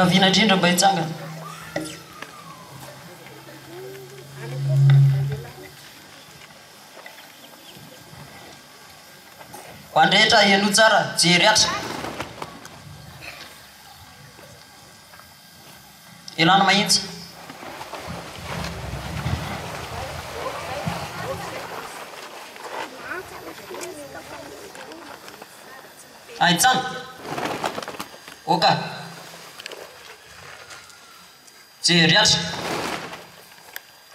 fianakaviana indrindra mba hitsangana. Ho andrehetra eno tsara jery atra. Elana mahitsy. Aitsana. Oka. Jery atra.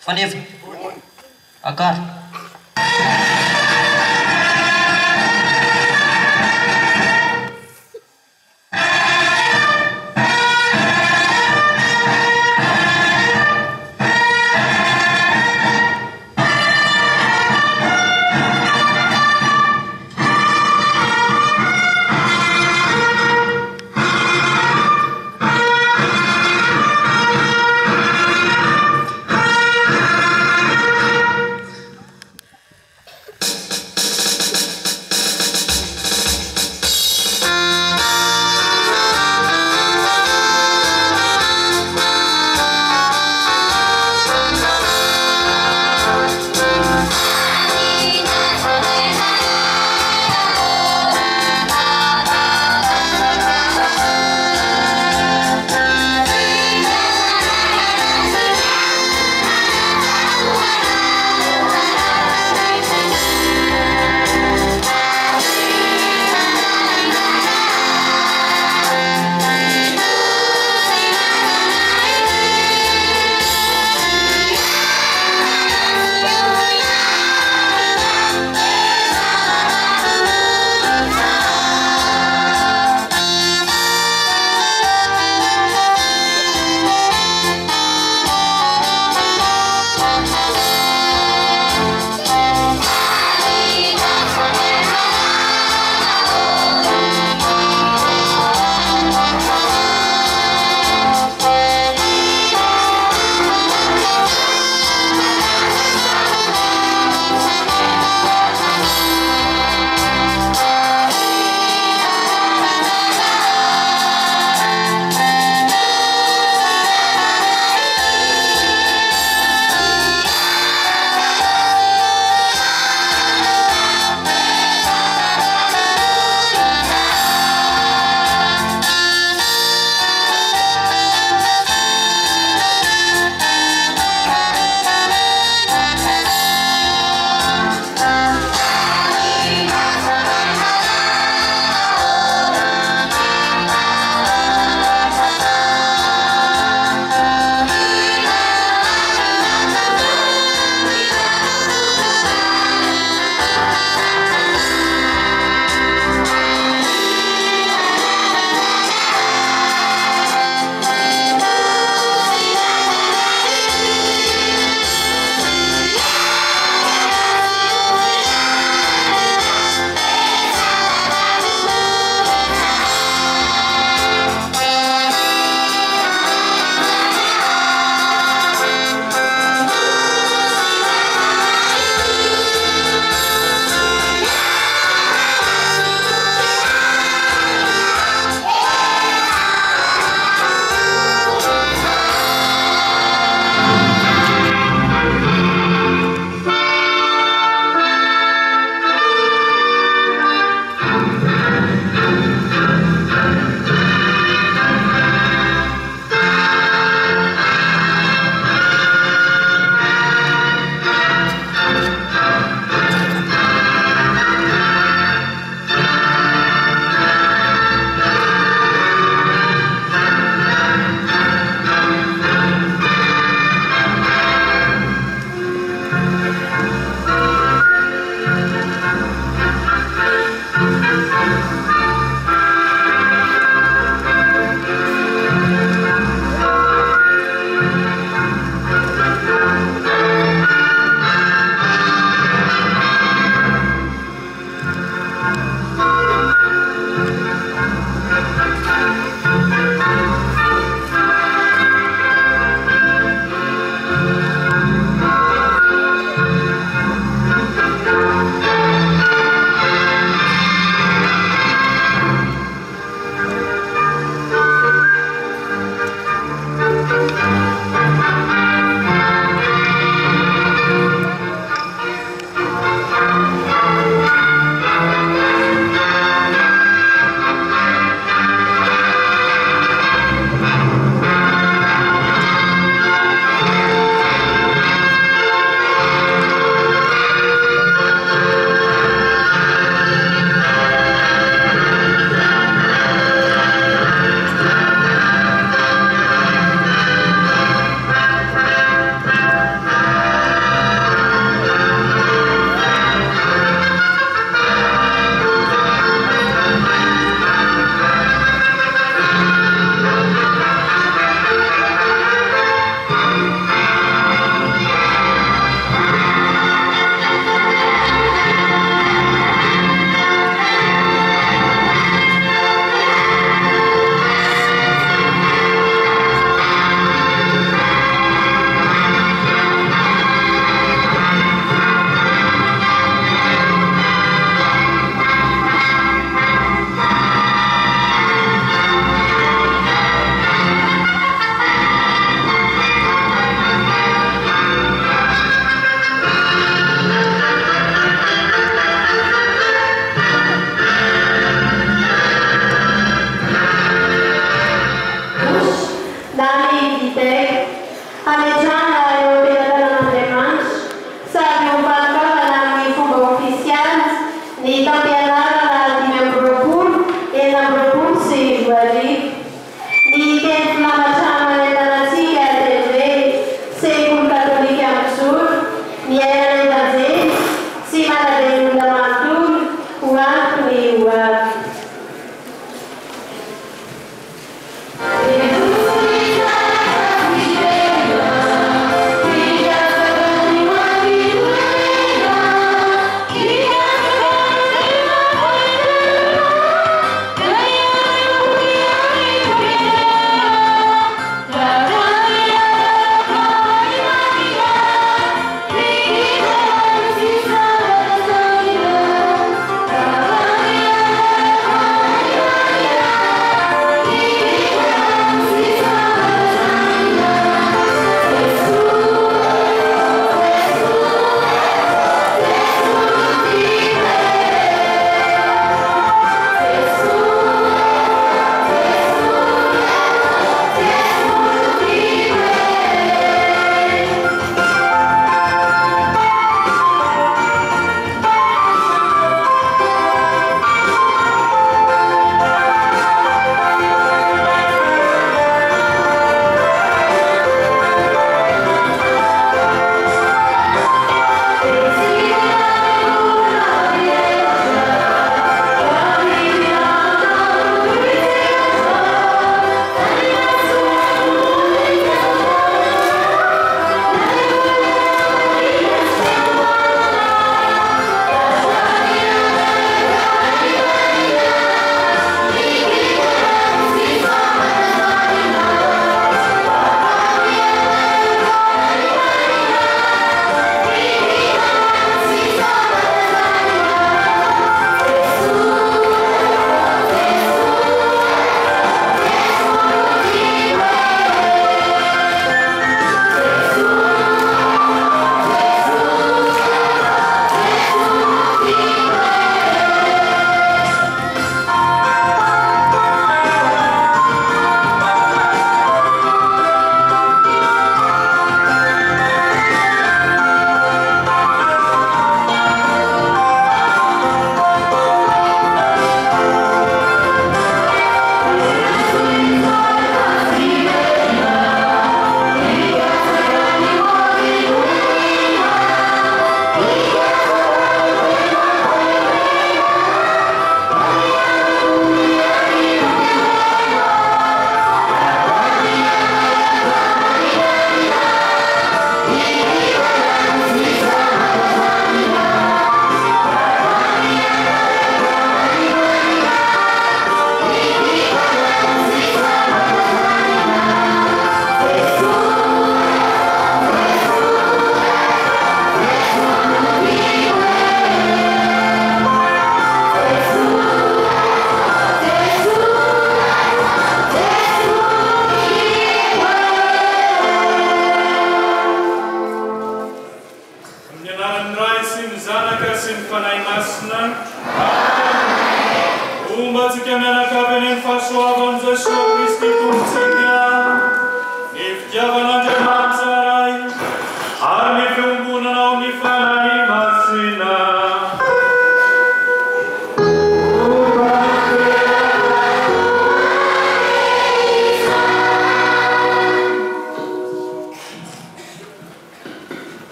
Fanefa. Akara.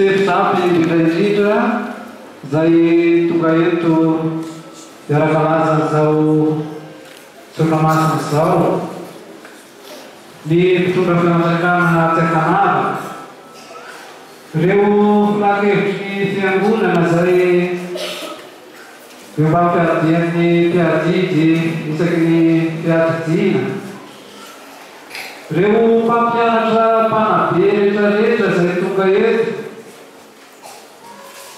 Sefitapy indrindra zay tonga eto miarakalaza zao torimamasina zao ny mpitondra fianakana Tsakanava reo filakevitry ny fiangonana zay mba mpiadian'ny mpiadidy isaky ny mpiadidiana reo mpampianatra mpanabe rehetrarehetra zay tonga eto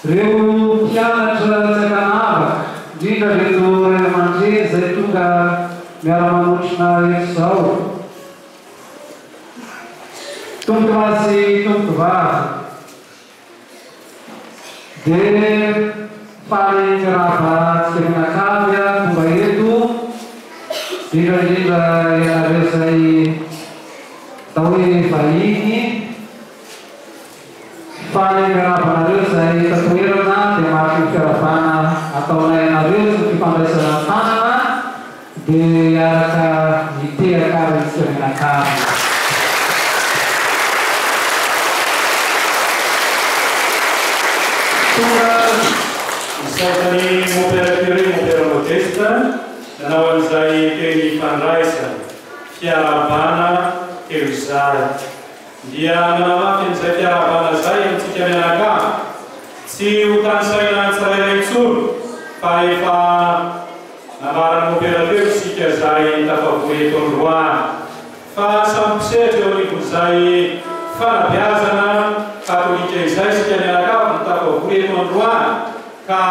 reo mpianatra Tsakanava indrindra reto ray aman-dreny zay tonga miara-manotrina eto zao tomboky rasy tomboky vavy dia faly mirava Tsimenakavy tonga eto indrindra ianareo zay atao hoe vahiny faly miravanareo zay tatoerana dia mahaky ny fiaravana ataonay anareo sy fifandraisana tanana dia araka mitehaka ry Tsimenakavy. Isaky ny opérateur opéra modeste nanao an'izay teny fandraisana fiarabana teo izay dia nanamafy an'izay fiarabana zay amintsika mianakavy tsy ho tanysaina tsirairay tsoro fa efa namarany opérateur sika zay tafavory eto Androany fa sampisetra eo anivon'izay fanabeazana katolika izay sika mianakavy no tafavory eto Androany ka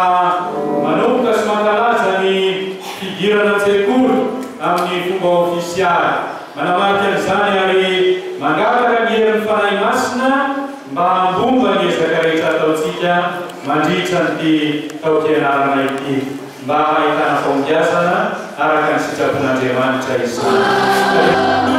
manomboka sy mankalaza ny figirana an-tsekoly amin'ny fomba ofisialy manamarika an'izany ary mangataka ny herin'ny fanahy masina mba hambomba ny ezaka rehetra ataontsika mandritra nyty tao-pianarana ity mba ahitana fahombiazana araka ny sitrapon'Andriamanitra izany. Hey!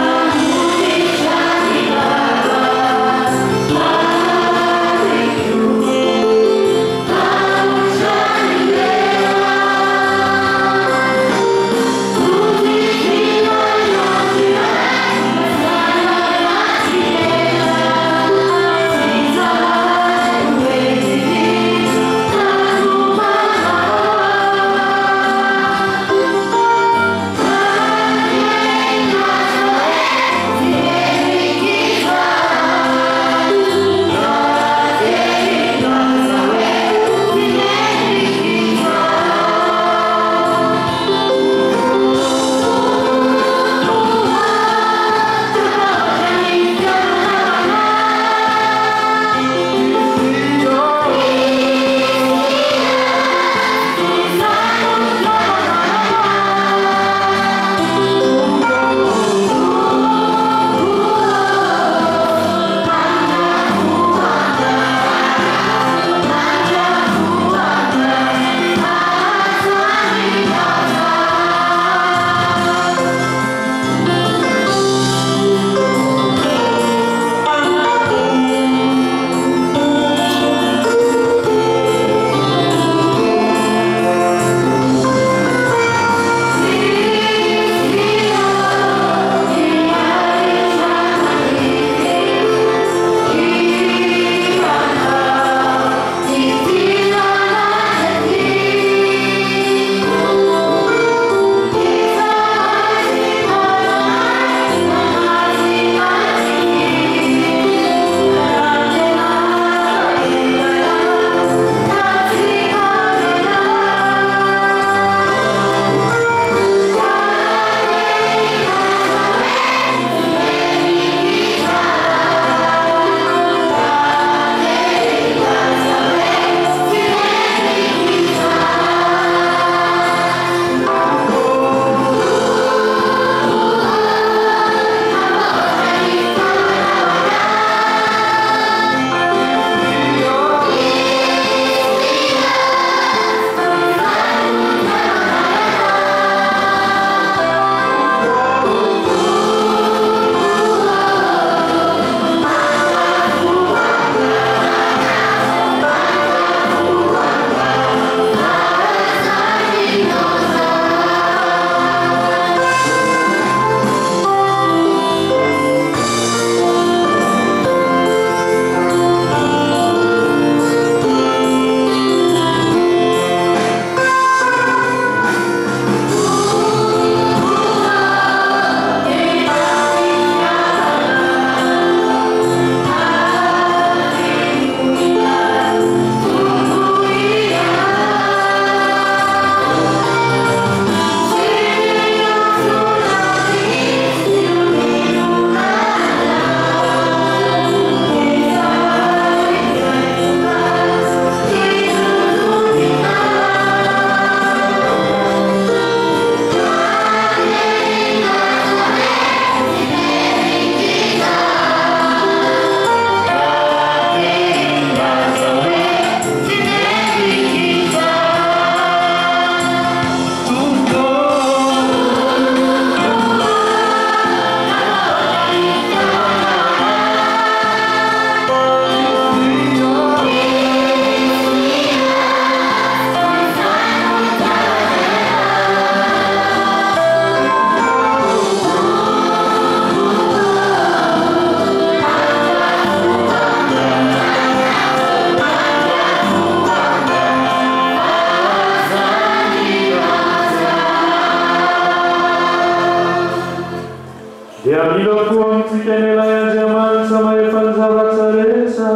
mila foantsika ny ilay andriamanitra mahefa ny zavatra rehetra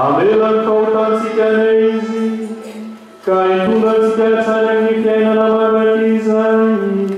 amelany fahotantsika ny izy ka hitondratsika hatrany amin'ny fiainana maraky izay.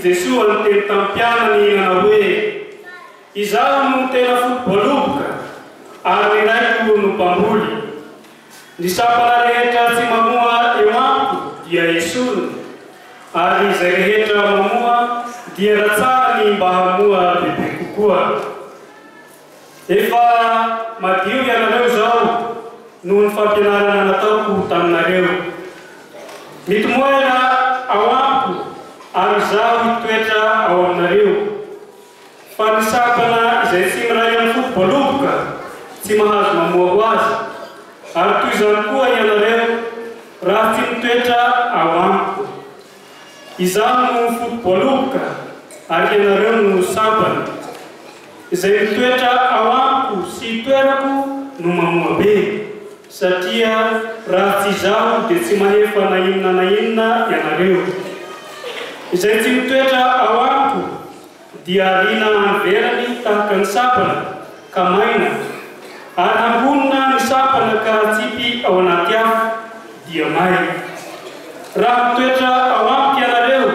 Jesu ny teny tampianany inana hoe izaho no tena fotoboaloboka ary ny raiko no mpamboly. Ny sapana rehetra tsy mamoa eo amiko dia esorony ary izay rehetra mamoa dia ratsahany mba hamoa bebe kokoa. Efa madio ianareo zao noho ny fampianarana nataoko taminareo. Mitomoera ao amiko ary zaho hitoetra ao aminareo. Fa ny sapana izay tsy miray amin'ny fotoboaloboka tsy mahazo mamoa ho azy. Ary toy izany koa ianareo raha tsy mitoetra ao amiko. Izaho no fotoboaloboka ary ianareo no sapana. Izay mitoetra ao amiko sy hitoerako no mamoa be. Satria raha tsy izaho dia tsy mahefa na inona ianareo. Izay tsy mitoetra ao amiko dia ariana anverany tahaka ny sapana ka maina, ary ambonina ny sapana ka tsipy ao anaty afo dia maina. Raha mitoetra ao amiko ianareo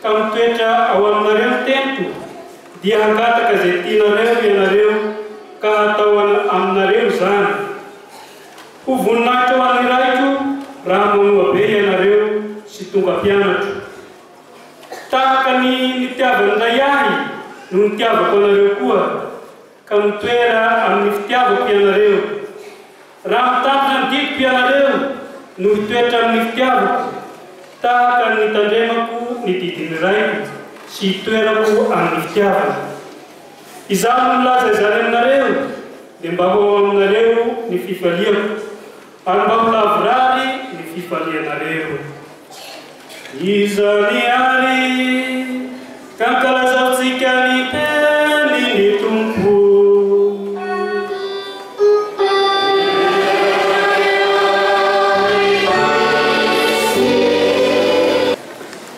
ka mitoetra ao aminareo tempo dia hangataka izay tianareo ianareo ka hatao aminareo zany. Ho voninahitra ho an'ny raiko raha mamoa be ianareo sy tonga mpianatra. Tahaka ny nitiavan'ilay ahy no nitiavako anareo koa, ka mitoera amin'ny fitiavako ianareo. Raha mitandrina ny didiko ianareo no hitoetra amin'ny fitiavako, tahaka ny tandremako ny didiny raiko sy hitoerako amin'ny fitiavana. Izaho no milaza izany aminareo dia mba ho aminareo ny fifaliako, ary mba ho lavorary ny fifalianareo. Izany ary kankalazaontsika ny tenin'ny Tompo.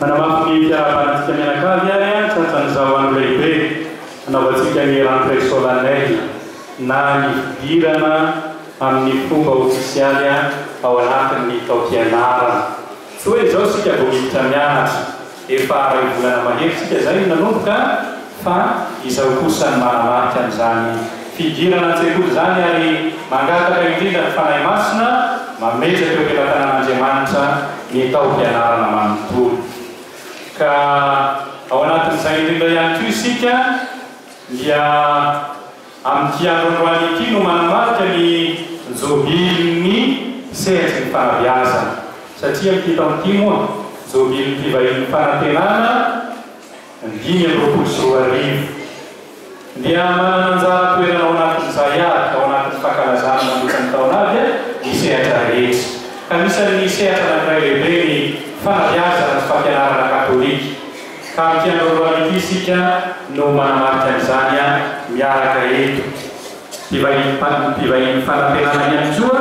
Manamafy ny fiarabantsika mianakavy ary tratran'izao andro lehibe anaovantsika ny rentrée solennelle na ny fidirana amin'ny fomba ofisialy ao anatin'ny taom-pianarana. Tsy hoe izao sika vao miditra mianatra efa ray volana mahery sika zay nanomboka, fa izao kosa ny manamarika an'izany fidirana an-tsekoly zany ary mangataka indrindra ny fanahy masina mametraka eo am-pelatanan'Andriamanitra ny taom-pianarana manontolo. Ka ao anatin'izay indrindra ihany koa isika dia amin'ity androandroany ity no manamarika ny jobilin'ny sehatry ny fanabeazana. Satria mikita amin'ity moa jobilin'ny fivahiny fanantenana 524. Dia manana anjara toerana ao anatin'izay aby ao anatin'ny fankalazana mandritra ny taona avy ny sehatra rehetra. Ka anisan'ny sehatra anankiray lehibe ny fanabeazana sy fampianarana katolika. Ka amin'ity androandroany ity isika no manamarika an'izany miaraka eto. Mpivahiny fanantenana ihany koa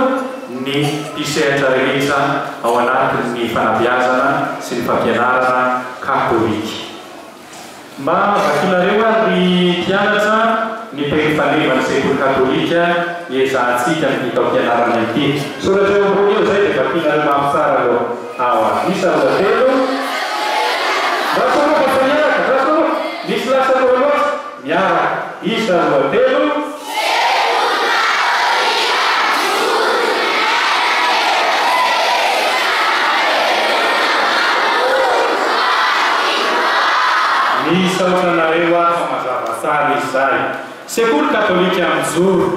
ny mpisehatra rehetra ao anatin'ny fanabeazana sy ny fampianarana katolika. Mba vakinareo ary mpianatra ny teny fanevany sekoly katolika iezahantsika ny taom-pianarana ity. Soratra eo ambony eo zay dia vakinareo mafy tsara aloha. Awa, isa roatelo. Rasolo kafanyaka, rasolo. Misy lasa rolos. Miara, isa roatelo. Isa ohatranareo fa mazava tsara izay. Sekoly katolika mijoro.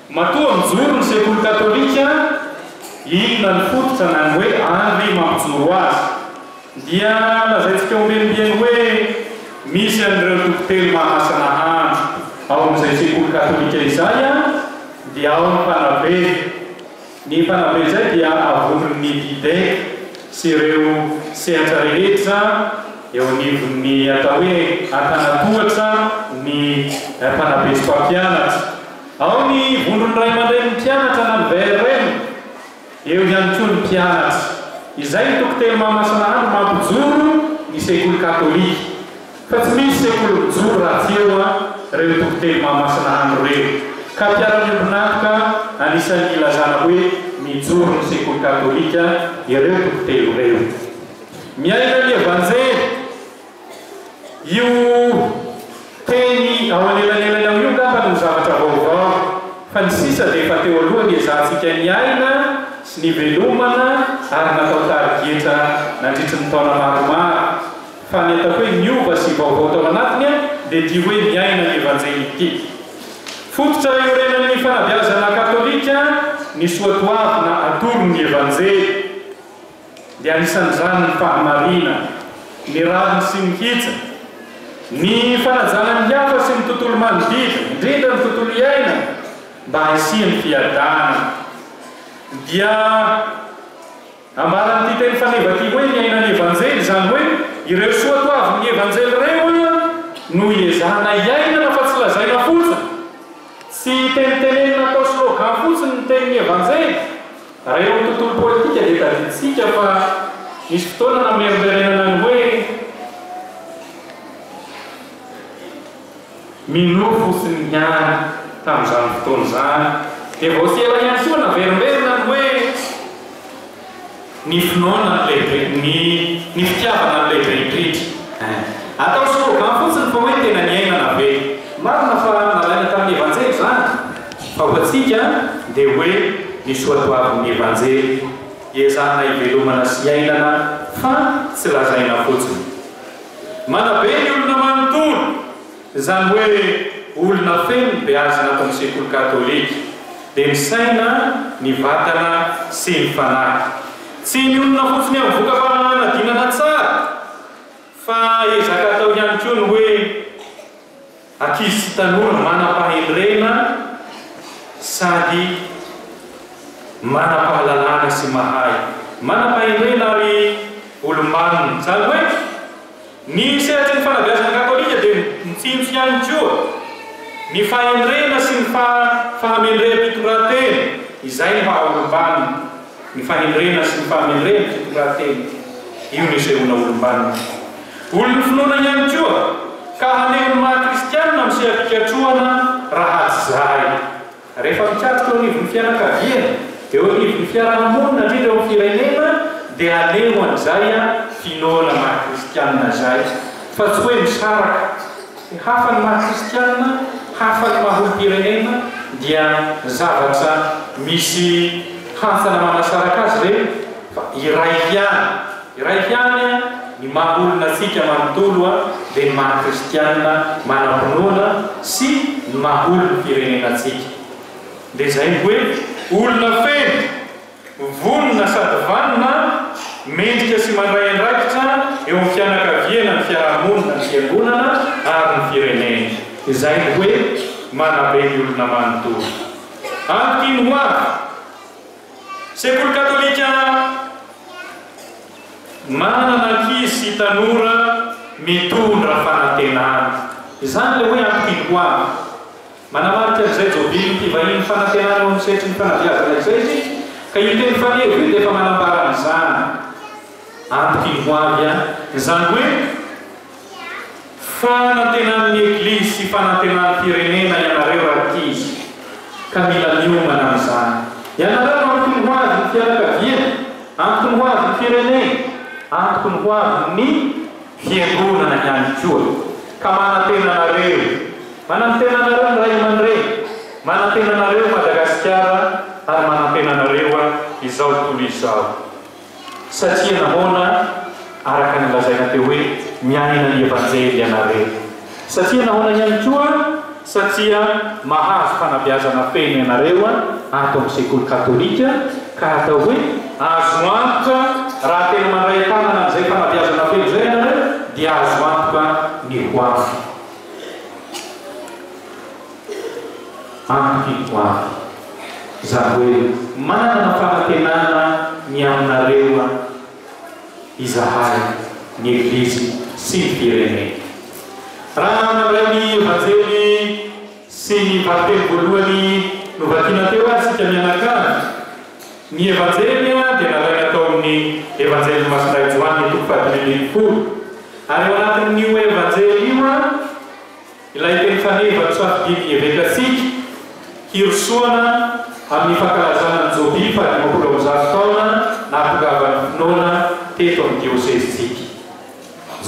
Matoa mijoro ny sekoly katolika. Inona ny fototra na ny hoe andry mampijoro azy. Dia lazaintsika ombenimbeny hoe misy an'ireo dokotely mahamasana handro ao amin'izay sekoly katolika izay dia ao ny mpanabe. Ny mpanabe izay dia avonon'ny didek sy ireo sehatra rehetra eo anivon'ny atao hoe antanatohatra ny mpanabe sy mpampianatra. Ao ny vondrony ray aman-dren'ny mpianatra na ny VRM. Eo ihany koa ny mpianatra. Izay ny dokotely mahamasana handro mampijoro ny sekoly katolika. Fa tsy misy sekoly mijoro raha tsy eo ireo dokotely mahamasana handro reo. Ka mpiara-miombonatoka anisan'ny ilazana hoe mijoro ny sekoly katolika ireo dokotely reo. Miaina ny evanjely io teny ao anelanelanao io ngamba no zavatra vaovao fa ny sisa dia efa teo aloha ny ezahantsika ny aina sy ny velomana ary natao targetra nandritry ny taona maromaro fa ny atao hoe niova sy vaovao tao anatiny dia dia hoe miaina ny evanjelity fototra iorenan'ny fanabeazana katolika ny soatoavina atoro ny evanjely dia anisan'izany ny fahamarina ny raviny sy ny kitsa ny fanajana ny hafa sy ny tontolo manodidina indrindra ny tontolo iaina mba hasiany fiadana dia ambaran'ity teny fanevaty hoe miainany evanjely zany hoe ireo soatoavin'ny evanjely reo no iezana iainana fa tsy lazaina fotsiny sy tenitenenina atao slogan fotsiny ny tenin'ny evanjely reo tontolo politika dia taditsika fa misy fotoana namerimberenana ny hoe minofo sy ny hany tamin'izany fotoana zany dia vao sy ela ihany koa naverimberina ny hoe ny finoana ny fitiavana ny lehibe indrindra atao slogan fotsiny fa hoe tena ny ainana be marina fa nalaina tamin'ny evanjely zany fa ho atsika dia hoe ny soatoavin'ny evanjely iezana ivelomana sy ainana fa tsy lazaina fotsiny manabe ny olona manontolo zany hoe olona feno be azy anatin'ny sekoly katolika dia ny saina ny vatana sy ny fanahy tsy ny olona fotsiny amin'ny voka-pananadinana tsara fa ezaka atao ihany koa ny hoe ankizy sy tanora manam-pahendrena sady manam-pahalalana sy mahay manam-pahendrena ary olombanona zany hoe ny sehatry ny fanabeazana katolika dia mitsinjo ihany koa ny fahendrena sy ny fahamendrea-pitoratena izay ny maha-olombanina ny fahendrena sy ny fahamendrena pitoratena io ny sehoana olombanina olony finoana ihany koa ka haneo ny maha-kristianina misehapikatroana raha tsy zay rehefa mikatrika eo anivon'ny fianakaviana eo anivon'ny fiarahamonina indrindra eo amin'ny firenena dia haneo an'izay finoana maha-kristianina zay fa tsy hoe misaraka hafa ny maha-kristianina hafa ny maha-olom-pirenena dia zavatra misy hansana manasaraka azy reo fa iray ihany ny maha-olona atsika manontolo dia ny maha-kristianina manam-pinoana sy ny maha-olony firenena atsika dia zay hoe olona feno vonona sady vanona mendrika sy mandray andraikitra eo amin'ny fianakaviana ny fiarahamonina ny fiangonana ary ny firenena izay hoe manabe ny olona manontolo antokiny ho avy sekoly katolika manana ankizy sy tanora mitondra fanantenana izany le hoe antokiny ho avy manamarika an'izay jobily mpivahin'ny fanantenana eo amin'ny setry ny fanabeazana izay izy ka io teny fanevo io dia efa manambara an'izany antokiny ho avy izany hoe fanantenan'ny eglizy sy fanantenan'ny firenena ianareo ankizy ka mila miomana amin'izany ianareo antokiny ho avy ny fianakaviana antokiny ho avy ny firenena antokiny ho avy ny fiangonana ihany koa ka manantenanareo manantenanareo ny ray aman-dreny manantenanareo Madagasikara ary manantenanareo izao tontolo izao satria nahoana araka ny lazaina teo hoe miaina ny evanjely ianareo satria nahoana ihany koa satria mahazo fanabeazana feno ianareo ato amin'ny sekoly katolika ka atao hoe azo antoka raha tena mandray tanana amin'izay fanabeazana feno izay ianareo dia azo antoka ny hoavy antokiny ho avy zany hoe manana fanantenana ny aminareo izahay ny eglizy sy ny firenena raha namray ny evanjely sy ny vateny voalohany novakiana teo atsika mianakany ny evanjely dia nalaina tao amin'ny evanjely masindray Joany toko fahatelo ary eo anatin'io evanjely io ilay teny faneva tsoafidiny evekatsika hirosoana amin'ny fankalazana ny jobily fa 50 taona na ampogavany finoana teto amin'ny diosezitsika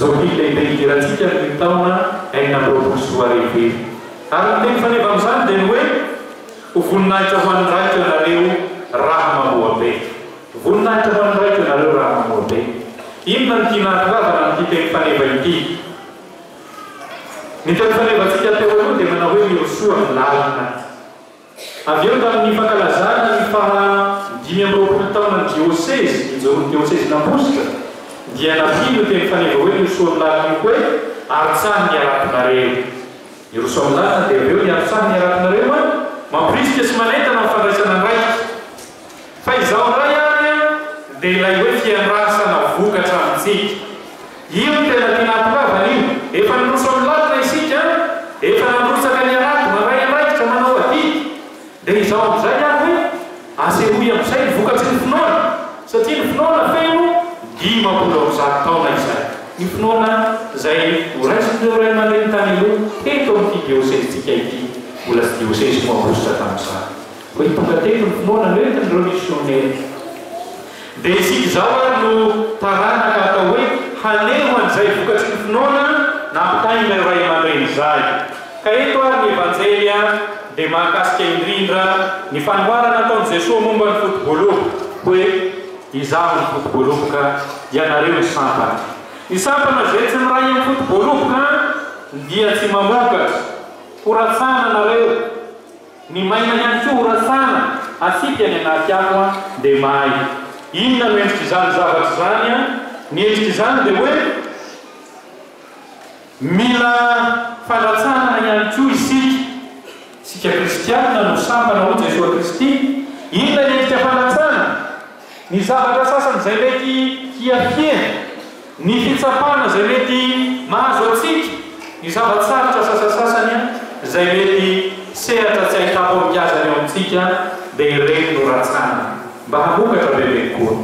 zao lehibe ideratsika ny taona aina am'roapolo sy roa arivo. Ary ny teny faneva amin'izany dia ny hoe voninahitra ho an'ny raika ianareo raha mamoa be. Voninahitra ho an'ny raika ianareo raha mamoa be. Inona ny tiana hatovavana amin'ity teny faneva ity? Ny teny fanevantsika teo aloha dia manao hoe mirosoa ny lalina. Avy eo tamin'ny fankalazana ny faha 5 taona ny diosèse, ny diosèse n'Ambotsitra, dia napino teny faneva hoe mirosoa ny lalina koe aritsahy ny aratonareo. Mirosoa ny lalina dia avy eo ny aritsahy ny aratonareo mampirisika sy manentana amin'ny fandraisana ny raika. Fa izao ndray ary dia ilay hoe fiandrasana vokatra amintsika. Io ny tena tiana hatovavana io. Efa niroso amin'ny lalina isika, efa nandrotsaka ny arato maray andraikitra manao adidy. Dia izao amin'izay ary hoe asehoy amin'izay ny vokatry ny finoana. Satria ny finoana feno 500 taona izay. Ny finoana izay horaisin'ireo ray aman-dreny tany aloha teto amin'ity diosèsetsika ity. Mbola tsy diosèse moa Ambotsitra tamin'izany. Hoe tonga teto ny finoana noentin'ireo misionera. Dia isika izao ary no taranaka atao hoe haneho an'izay vokatry ny finoana nampitainy ilay ray aman-dreny izay. Ka eto ary ny evanjely dia mahakasika indrindra ny fanoharana ataon'i Jesosy momba ny foto-boloboka hoe izaho ny foto-boloboka ianareo ny sampana. Ny sampana izay tsy miray amin'ny foto-boloboka dia tsy mamokatra. Horatsana nareo. Ny maina ihany koa horatsana. Asika ny anaty ako dia mahay. Inona no endrika izany zavatra izany? Ny endrika izany dia hoe mila fanratsanana ihany koa isika kristianina no sampana ho Jesosy Kristy. Inona ny endrika fanratsana? Ny zavatra sasany izay mety hiafiana, ny fitsapana izay mety mahazo atsika, ny zava-tsarotra sasasasany izay mety sehatra tsy ahitako amikazany eo amintsika dia ireny no ratsana mba hamokatra bebe koa.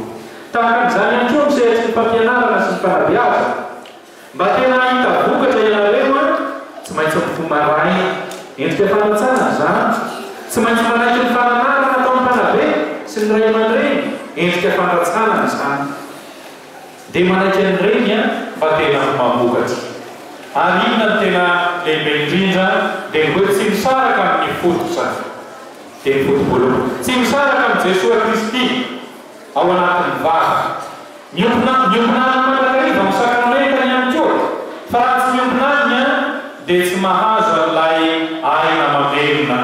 Tahaka an'izany ihany koa misehatra ny fampianarana sy ny fanabeazana. Mba tena hita vokatra ianareo tsy maintsy mifomaraina. Endrika fanatsana izany. Tsy maintsy manaiky ny fananarana ataon'ny mpanabe sy ny ray aman-dreny. Endrika fanatsana izany. Dia manaiky an'ireny mba tena mamokatra. Ary inona ny tena lehibe indrindra dia ny hoe tsy misaraka amin'ny fototra. Dia ny foto-boloboka. Tsy misaraka amin'ny Jesosy Kristy ao anatin'ny vava. Miompinany manakariva misakanamentany ihany koa. Fa raha tsy miompinany dia tsy mahazo an'ilay aina mamelona.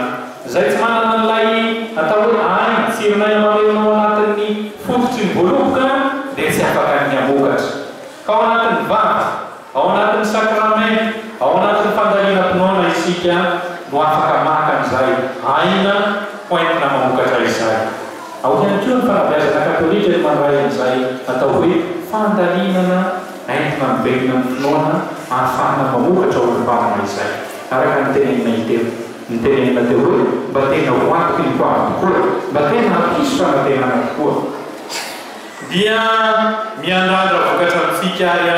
Izay tsy manana an'ilay atao hoe aina tsirona mamelona ao anatin'ny fototry ny boloboka dia tsy afaka ny hamokatra. Ka ao anatin'ny vava, ao anatin'ny sakramento, ao anatin'ny fandaliana-pinoana isika no afaka maka an'izay aina poentina mamokatra izay. Ao ihany koa ny fanabeazana katolika ny mandray an'izay atao hoe fandalinana entina mibelona ny finoana ahafahana mamokatra olombamina izay. Araka ny tenenina teo hoe mba tena ho antoky ny poavy tokoa, mba tena hampiso fanatenana tokoa. Dia miandrandra vokatra amintsika ary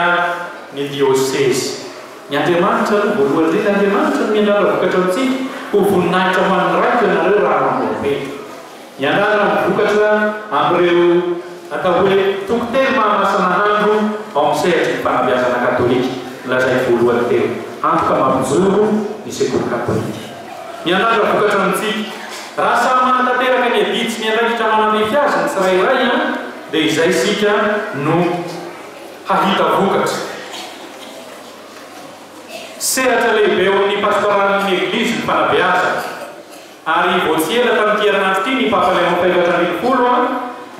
ny diosèse. Ny Andriamanitra aloha voalohany indrindra Andriamanitra no miandrandra vokatra amintsika ho voninahitra ho an'ny raika ianareo raha mamoa be. Miandrandra vokatra amin'ireo atao hoe tokoteny mahamasana andro ao amin'ny sehatry ny fanabeazana katolika. Lazay voalohany teo antoka mampijoro ny sekoly katolika. Miandrandra vokatra amintsika. Raha samy manatanteraka ny adidy sy ny andraikitra manamefy azy ny tsirairay dia izay isika no hahita vokatra. Sehatra lehibe eo amin'ny pastoralin'ny eglizy ny fanabeazana. Ary voatsy ela tamin'ity herinandro ity ny Papa Léon XIV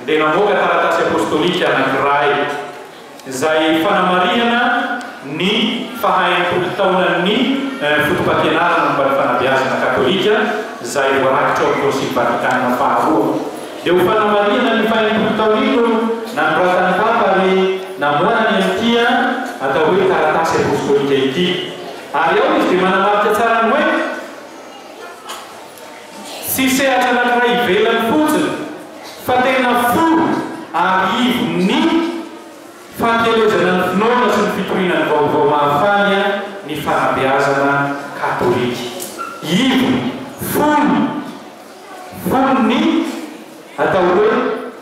dia namoaka taratasy apostolika anankiray izay fanamariana ny faha-20 taonan'ny fotom-pampianarana momba ny fanabeazana katolika izay voarakitra ao amin'ny Konsily Vatikanina faharoa. Dia ho fanamariana ny faha-20 taonino nanoratany Papa ary namoana ny an'ity atao hoe taratasy apostolika ity. Ary ao izy dia manamarika tsara ny hoe tsy sehatra anankiray ivelany fotsiny fa tena fo arivo ny fantelezana ny finoana sy ny fitoriana ny vaovao mahafany ny fanabeazana katolika. Ivo, fony atao hoe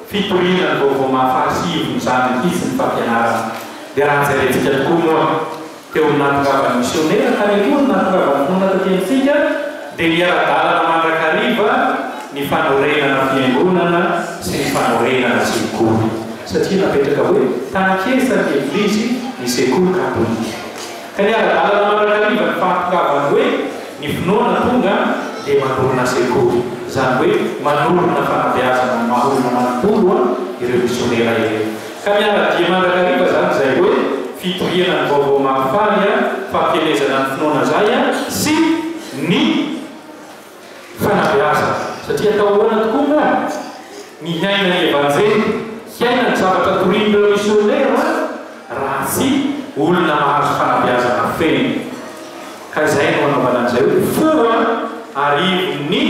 fitoriana ny vaovao mahafany sy ivo ny zany ity sy ny fampianarana. dia raha zarentsika tokoa moa teo amin'natongavany missionnaire tany aloha natongavany fonona tatentsika dia niara-dalana mandrakariva ny fanorenana fiangonana sy ny fanorenana sekoly satria napetraka hoe tankesan'ny eglizy ny sekoly katolika ka niara-dalana mandrakariva ny fahatongavany hoe ny finoana tonga dia manorona sekoly zany hoe manorona fanabeazana mahorona manontolo ireo missionnaire ireo ka miara-dia mandrakariva zany zay hoe fitoriana ny vaovao mahafaly fampielezana ny finoana zay sy ny fanabeazana satria atao hoana tokoa moa ny hiaina ny evanjely hiaina ny zavatra torin'ireo missionnaire raha tsy olona mahazo fanabeazana feny ka izay no anaovana an'izay hoe foa arivo ny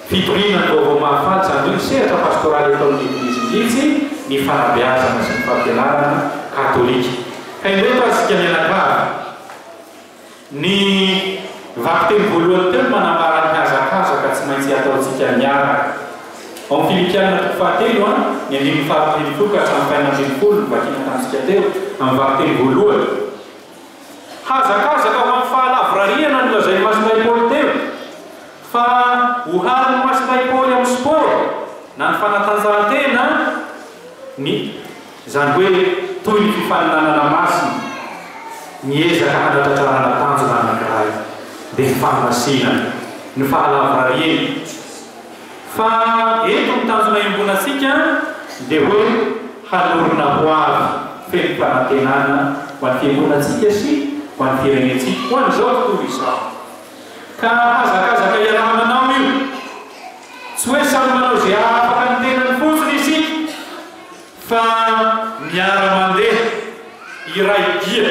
fitoriana ny vaovao mahafaly zany hoe sehatra pastoraly ataon'ny eglizy mihitsy ny fanabeazana sy ny fampianarana katolika ka indray tasika mianakavy ny vakiteny voalohany teo manambara ny hazakazaka tsy maintsy ataontsika miaraka ao amin'ny Filipianina toko fahatelo ny andimy fahatelo ka hatramin'ny fainambinifolo ny vakina tamintsika teo amin'ny vakiteny voalohany hazakazaka ho amin'ny fahalavorariana no lazay masinay Paoly teo fa hohariny masinay Paoly amin'ny sport na ny fanatanjahantena ny zany hoe toy ny fifaninanana masina niezaka handatratrarana tanjona anankiray dia ny fahamasina ny fahalavorariana fa eto ny tanjona imbonantsika dia hoe hanorona ho avy feny fanantenana ho an'ny fiambonantsika sy ho an'ny firenentsika ho an'izao tontolo izao ka hazakazaka iaramanao io tsy hoe samy manao zay afaka ny tenany fotsiny isika fa miara-mandeha iray dia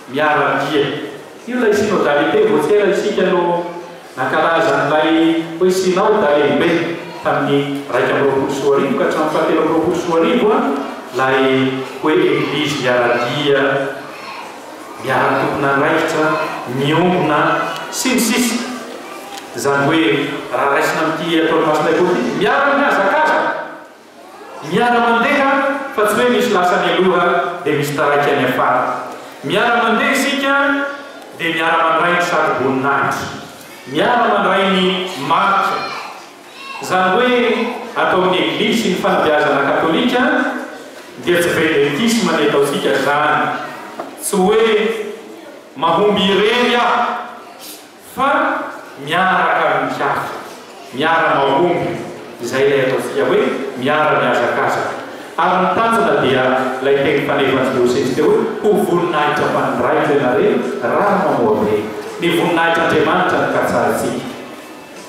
miara-dia io lay synodalité voatsera isika no nankalazan'ilay hoe synodalehibe tamin'ny raika amby roapolo sy roarivo ka hatramin'ny fahatelo amby roapolo sy roarivo lay hoe eglizy miara-dia miara-tompona raikitra miombona sy ny sisa zany hoe raha raisina amin'ity ataony masinay Paoly miara-mihazakazaka miara-mandeha fa tsy hoe misy lasany aloha dia misy taraiky any afara miara-mandeha isika dia miara-mandray ny sady voninahitra miara-mandray ny marika zany hoe atao amin'ny eglizy sy ny fanabeazana katolika dia tsy vedetisme ny ataontsika zany tsy hoe mahomby irery fa miaraka amin'ny hafa miara-mahomby izay lay ataontsika hoe miara-mihazakazaka ary ny tanjona dia lay teny fanefan'ny diosesy teo ho voninahitra mpanondraitra ianareo raha mamoabe ny voninahitra Andriamanitra ny katsarantsika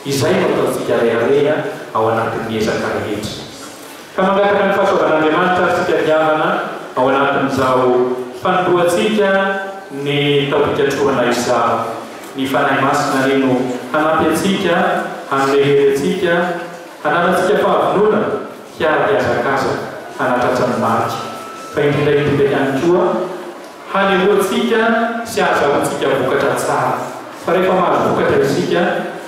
izay no ataontsika rehareha ao anatin'ny ezaka rehetra ka mangataka ny fahasoavan'Andriamanitra sika miavana ao anatin'izao fanoroantsika ny taopikatroana izao ny fanahy masina reno hanampy antsika hanolohery antsika hananantsika fahavonona hiara-mihazakazaka hanatratra ny marika fa indrindra ihany koa hanehoantsika sy ahazahoantsika vokatra tsara fa rehefa mahazo vokatra isika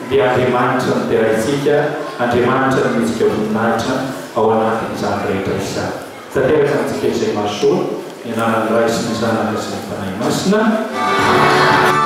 dia Andriamanitra niterahintsika Andriamanitra nometsika voninahitra ao anatin'izany rehetra izany tanteraka antsika izay mahasoa ny ananan'ny Ray sy ny Zanaka sy ny Fanahy Masina. Amen.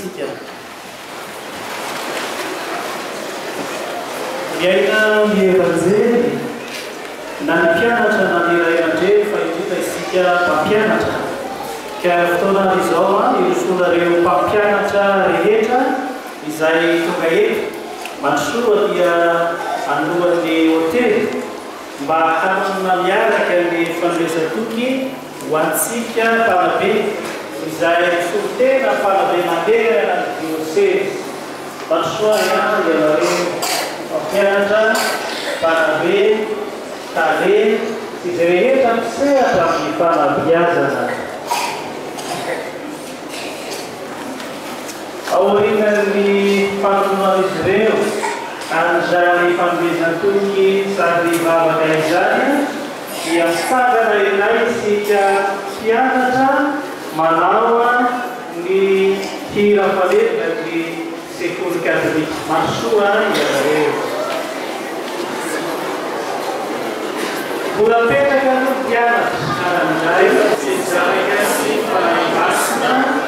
isika. Miaina ny evanjely na ny mpianatra na ny iray aman-dreny fa indrindra isika mpampianatra. Ka fotoana izao irosoanareo mpampianatra rehetra izay tonga eto mandrosoa dia anohan'ny hotely mba hanana miaraka ny fandraisatoky ho antsika mpanabe izay solotena mpanabe mandeha na diocese. Mandrosoa ihany ianareo mpampianatra mpanabe tale izay rehetra misehatra amin'ny fanabeazana. Aorian'ny fanomana izy ireo an'izany fanomezan-toky sady vavaka izany dia mitsangana ilay isika mpianatra manao ny hira falentina ny sekoly katolika. Masoa ianareo. Mbola petraka no mpianatra karan'izay sy zarika sy fanahy masina.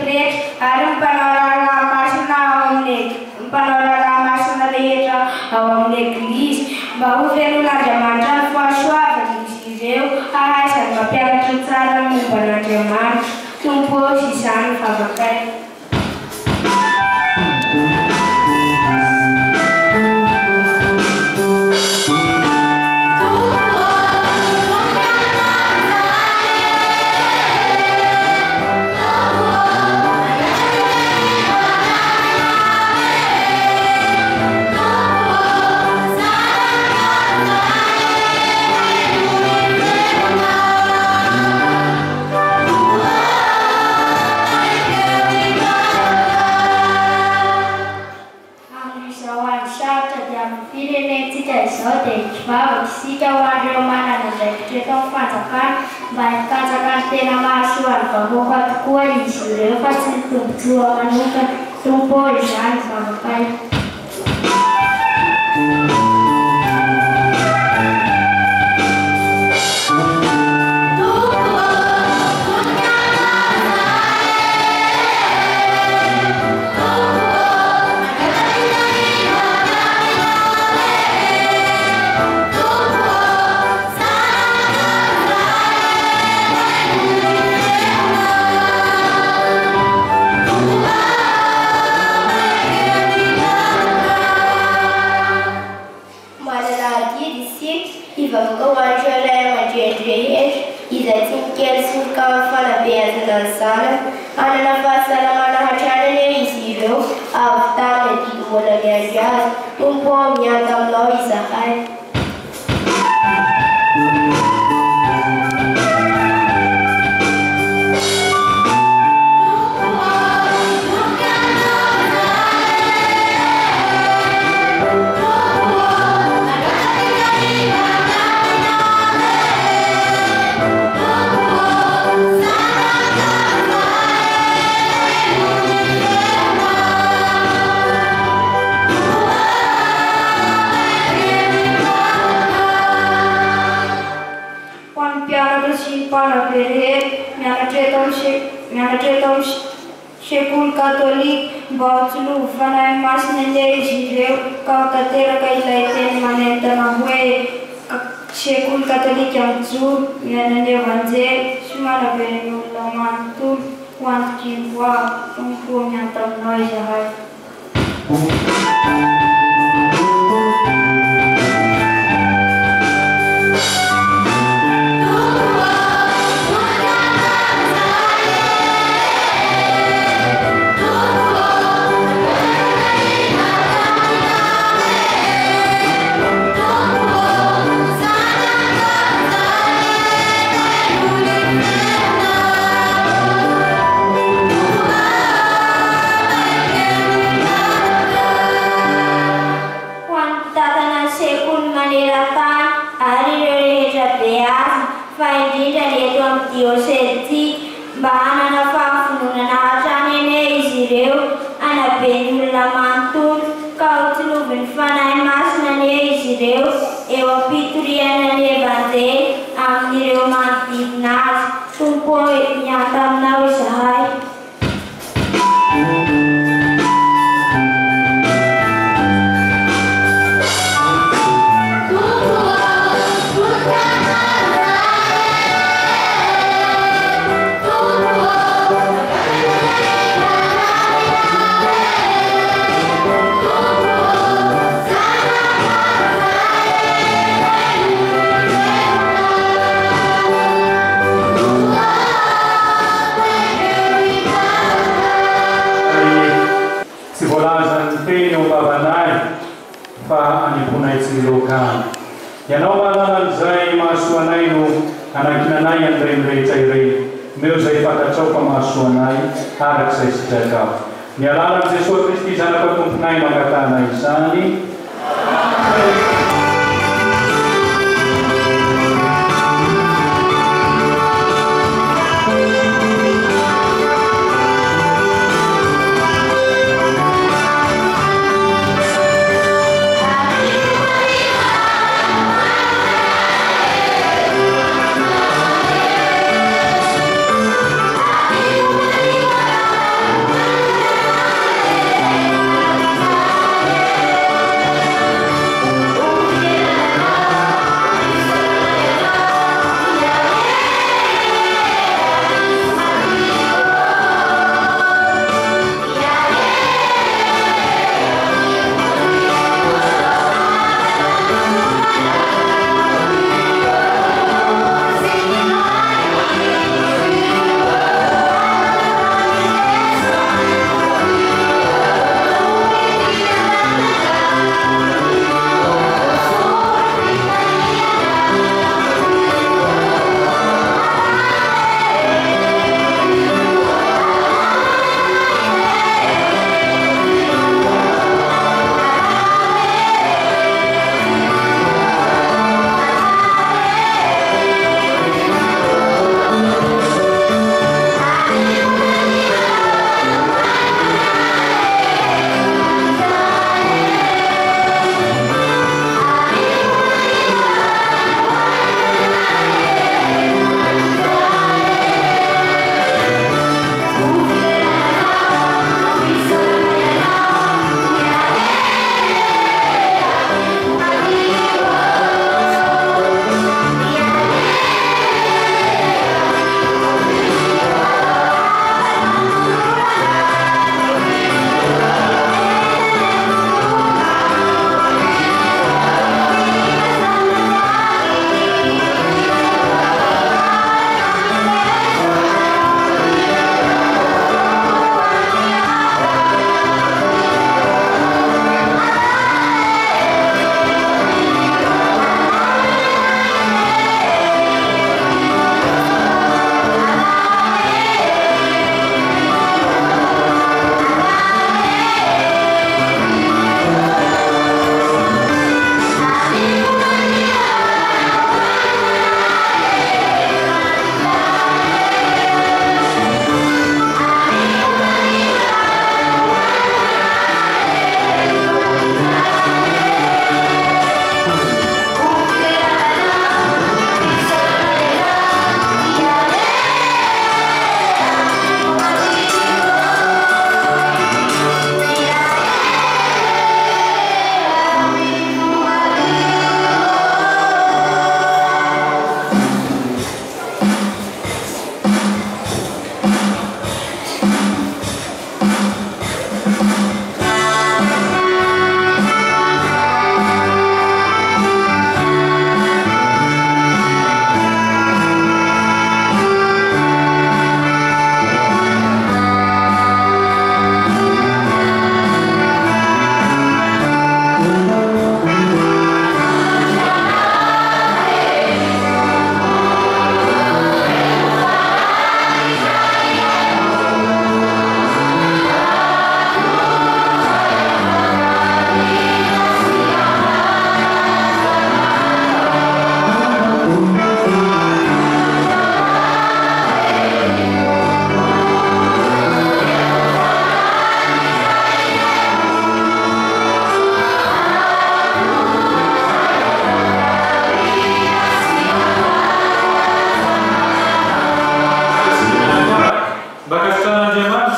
rehetra ary mpanao raramasina rehetra ao amin'ny eglizy mba ho fenon'Andriamanitra ny fahasoavana izy ireo ahaizany mampianatra tsara momba an'Andriamanitra tompozy izany vavakay. Sika ho andreo manana andraikitra eto amin'ny fanjakana mba hikatsaka ny tena mahasoa ny vahoaka tokoa izy ireo fa tsy ny tombontsoa manokana tompo izany vavakay. Anana fahasalamana hatrany izy ireo avy tany didim-bola miandry azy tompo mianto aminao izahay. Mianatra eto amin'ny sekoly katolika mba ho tsilova fanahy masina ilay izy ireo ka ho tanteraka ilay teny manentana hoe sekoly katolika mijoro miaina ny evanjely sy manabe ny olona manontolo ho antokim-boa tompo mianto aminao izahay. Mba hanana fahafononana hatrany ene izy ireo anaben'ny olona manontolo ka ho tsiloviny fanahy masina ane izy ireo eo am-pitoriana ny evanjely amin'ireo manodidina azy tompo mianto aminao izahay. Ianao mananan'izay mahasoa anay no anakinanay an'ireny rehetra ireny. Meo izay fantatrao fa mahasoa anay arak'izay sitraka. Ny alalan'i Jesosy Kristy zanaka tomponay mangatana izany. Amen.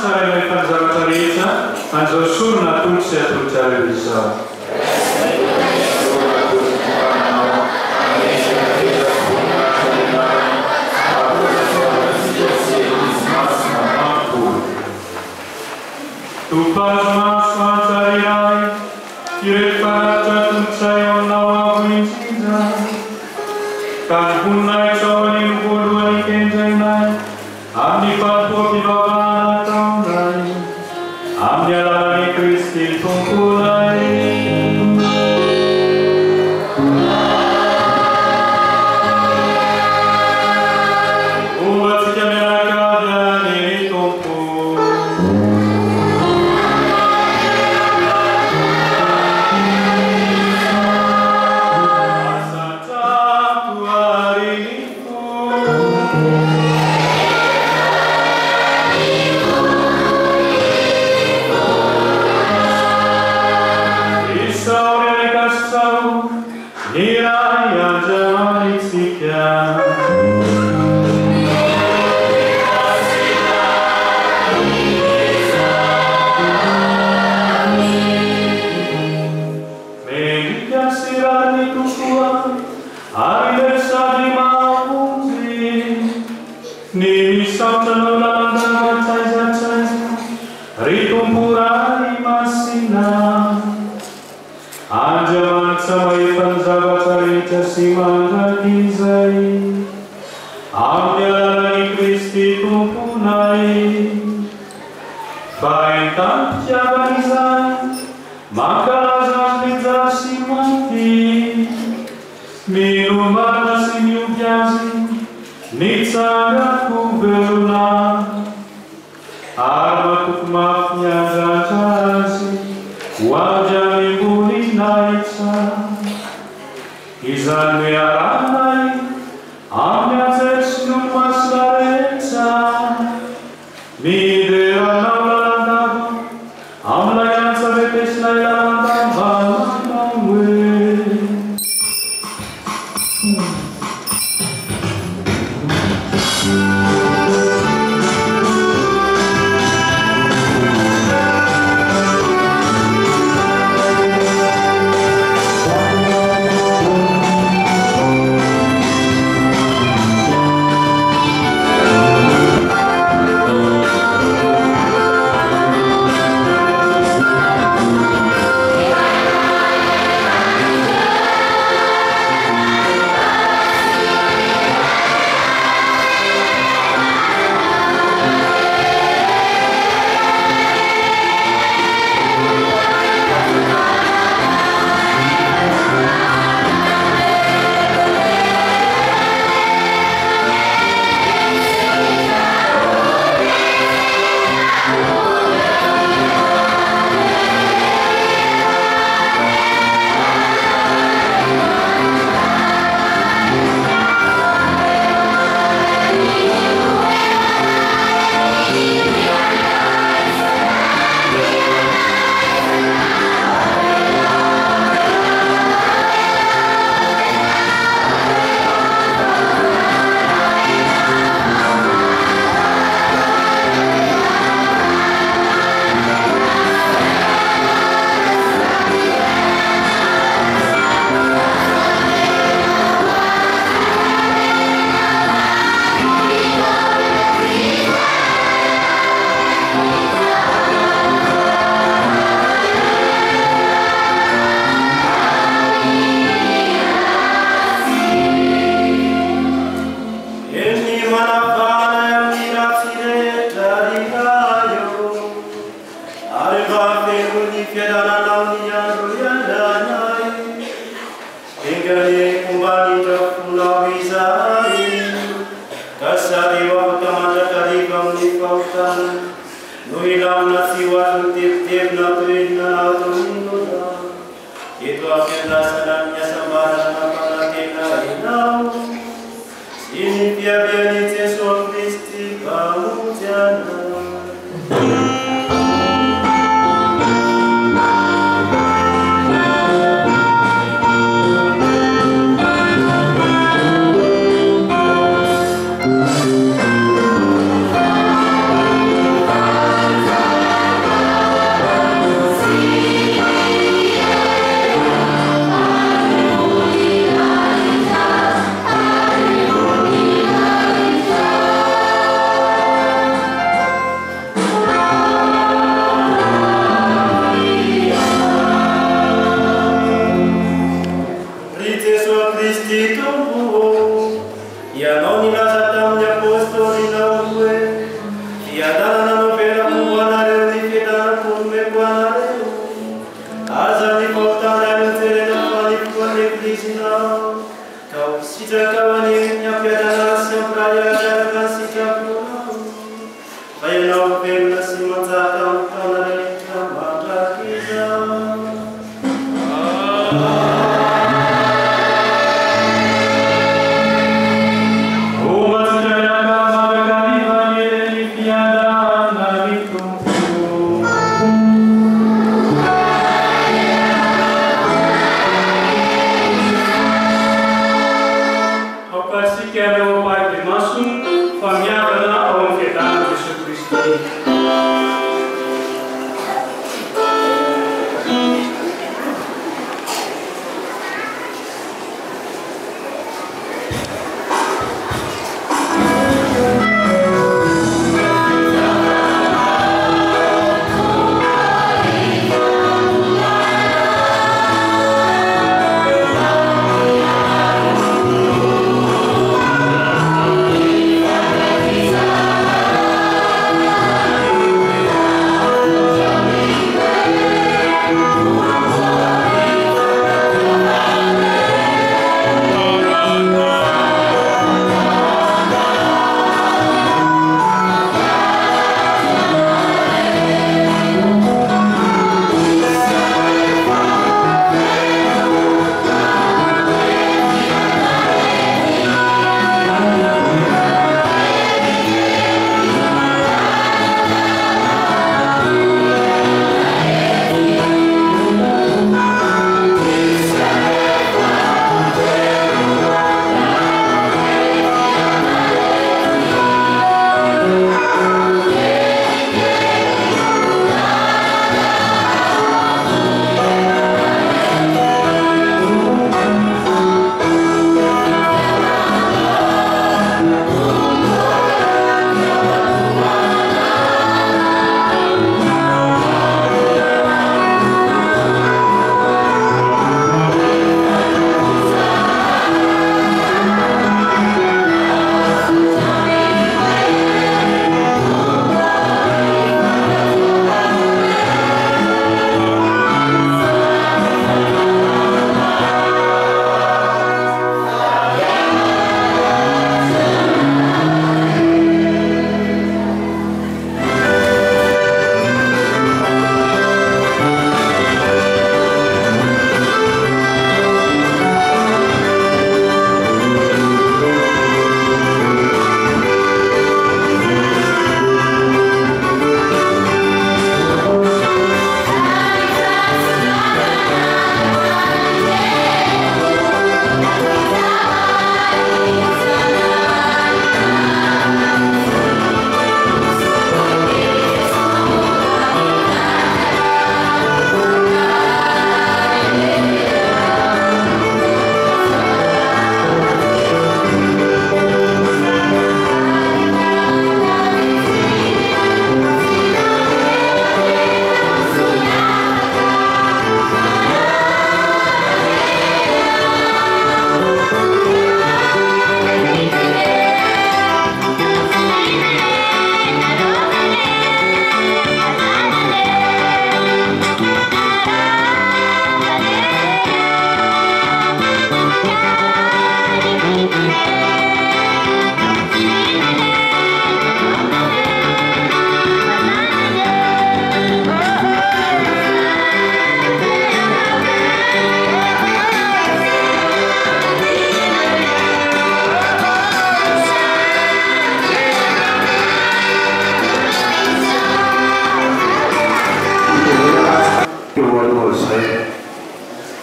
tsara ilay fanjavatra rehetra an'izao sorona atolotra sy atolotrareo izao. Tupazo maso antsariray ireto faratra tolotsay ao aminao avo indrindra ka ny voninahitra ao an'iny voalohany kendrainay amin'ny fatompilovana taonay amin'ny alalan'i Kristy tomponay. Ovatsika mianakavy an'iny tompo.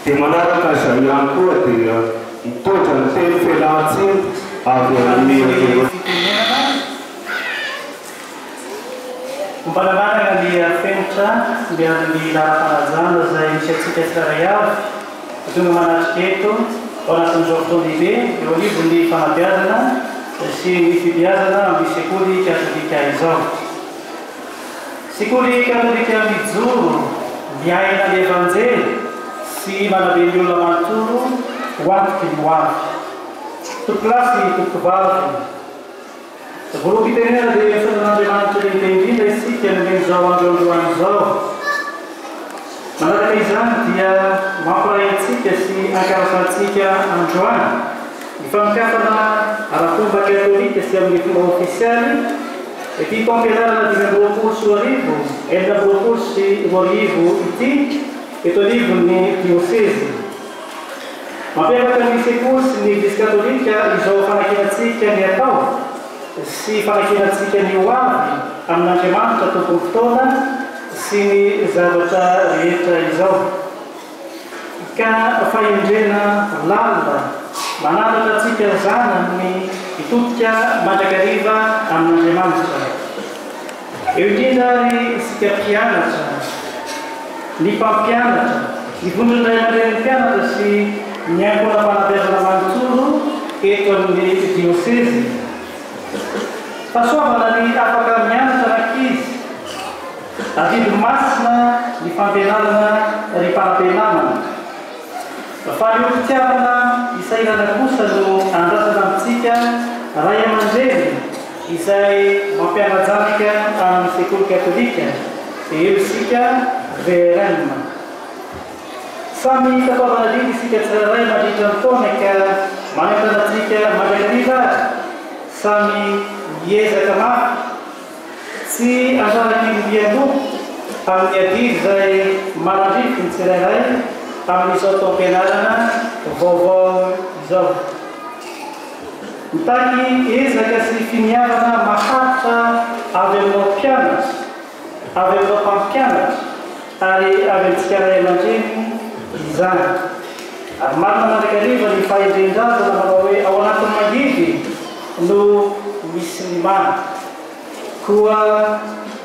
Di manakah saya kuat dia untuk jantai felasi agar ini Mpanavarana dia fentra dia di lapanazana za iniciativa salarial do manasketo ora são jogo de B eu livro de fanabiazana se fibiazana bisekuli katolika izo sikuli katolika mizuru biaina de evangelho si manabelula manturu wat kimwa tu classe tu valve Sebelum kita ini ada yang sedang dimantul di tinggi, desi yang menjawab jauh-jauh. Mana ada izan dia mampu ayat si desi agar saat si dia anjuan. Di fankafana ara-fomba katolika sy amin'ny fomba ofisialy ity fampianarana 2024 sy 2025 ity eto anivon'ny diocese. Mampiavaka ny sekoly sy ny Eglise katolika izao fanankinatsika ny atao sy fanankinatsika ny hoavy amin'Andriamanitra tompony fotoana sy ny zavatra rehetra izao. Ka fahendrena lalina manandratra atsika zanany hitodika mandrakariva amin'Andriamanitra. Eo indrindra ary isika mpianatra, ny mpampianatra, ny vondron'iray aman-dren'ny mpianatra sy ny ankona fanabeazana manontolo eto amin'ny diocese. Fahasoavana ny afaka mianatra ankizy, adidy masina ny fampianarana ry mpanampianarana. Fa ny mpitiavana isairana kosa no andrasana amintsika ray aman-dreny izay mampianajanika amin'ny sekoly katolika eo isika VRM. Samy tataovana lidy isika tsirairay mandritra ny taona ka manentana antsika mandrakariva samy hiezaka mafy tsy andraraky ny mianoto amin'ny adidy izay manandrify ny tsirairay amin'izao taom-pianarana vaovao izao. Mitaky ezaka sy finiavana maharitra avy aminao mpianatra, avy aminao mpampianatra ary avy amintsika ray aman-dreny izany. Ary marina mandrakariva ny fahendren-drazana manao hoe ao anatin'ny mangidy no misy ny mana. Koa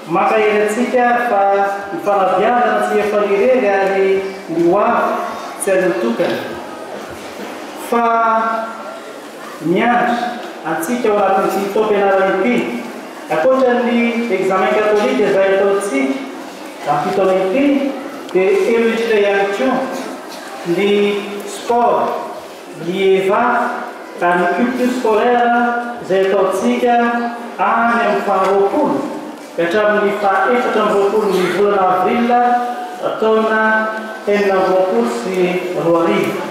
makahery atsika fa ny fanabiazana tsy efanireny ary ny hoavy tsy azo tokana. Fa miandry antsika ao anatin'ity taom-pianarana ity, ankoatra ny examen katolika izay ataontsika amin'ny taona ity, dia eo indrindra ihany koa ny sport, ny EVA, ny culture scolaire izay ataontsika any amin'ny faha-roapolo hatramin'ny faha-efatra-amby-roapolo ny volana avrila taona 2024 sy 2025.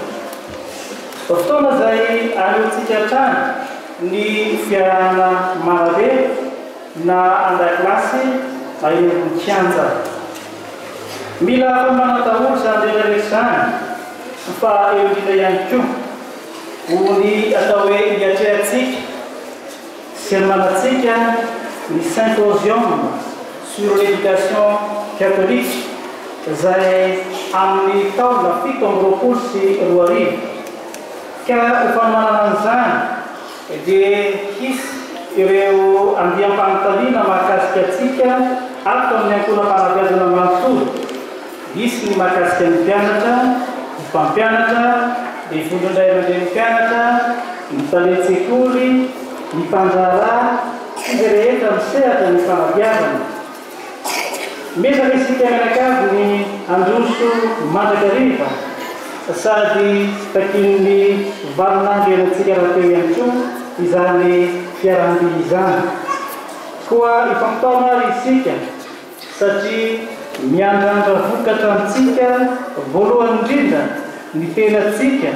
Fotoana izay aleontsika hatrany ny fiarahana marabe na an-dakilasy ahery kianja. Mila famanatahory izany rehetrarehetra izany fa eo indrindra ihany koa ho ny atao hoe hiatrehantsika sy manantsika ny symposium sur l'éducation catholique izay amin'ny taona 7 sy 2025. Ka ho fanomanana an'izany dia hisy ireo andiam-panontaniana mahakasika atsika ato amin'ny ankona fanabeazana manontolo. Hisy ny mahakasika ny mpianatra, ny mpampianatra, ny vondron'iray aman-dren'ny mpianatra, ny mpalehon-tsekoly, ny mpanjara sy izay rehetra misehatra ny fanabeazana. Mesaka isika mianakavy ny androso mandrakariva sady takin'ny valinandro ianantsika raha teo ihany koa izany fiarahandy izany. Koa ifampitaona ary isika satria miandrandra vokatra amintsika voalohany indrindra ny tenatsika,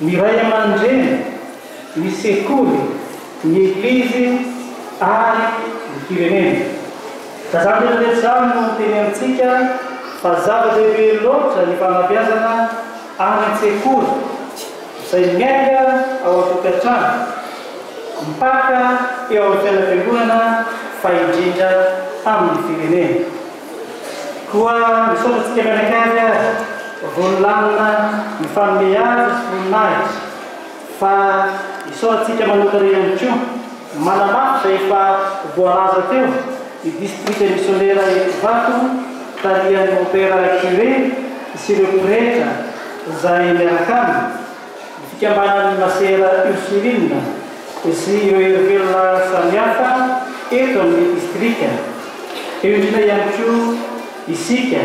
ny ray aman-dreny, ny sekoly, ny eglizy ary ny firenena. Ka zany rehetra zany no teny amintsika fa zava-dehibe loatra ny fanabeazana any an-tsekoly izay miainga ao an-tokantrano, mipaka eo amin'ny fianam-piangonana fa indrindra amin'ny firenena. Koa misaotratsika mianakavy azy voalamina ny fanome azy sy voninahitra fa isaotratsika manokana ihany koa manamafy izay efa voalaza teo ny district missionnaire Vato tarihan'ny opéra curé sy ireo prêtre izay miaraka aminy, ny fikambanan'ny masera Ursuline sy ireo herovelona samihafa eto amin'ny district. Eo indrindra ihany koa isika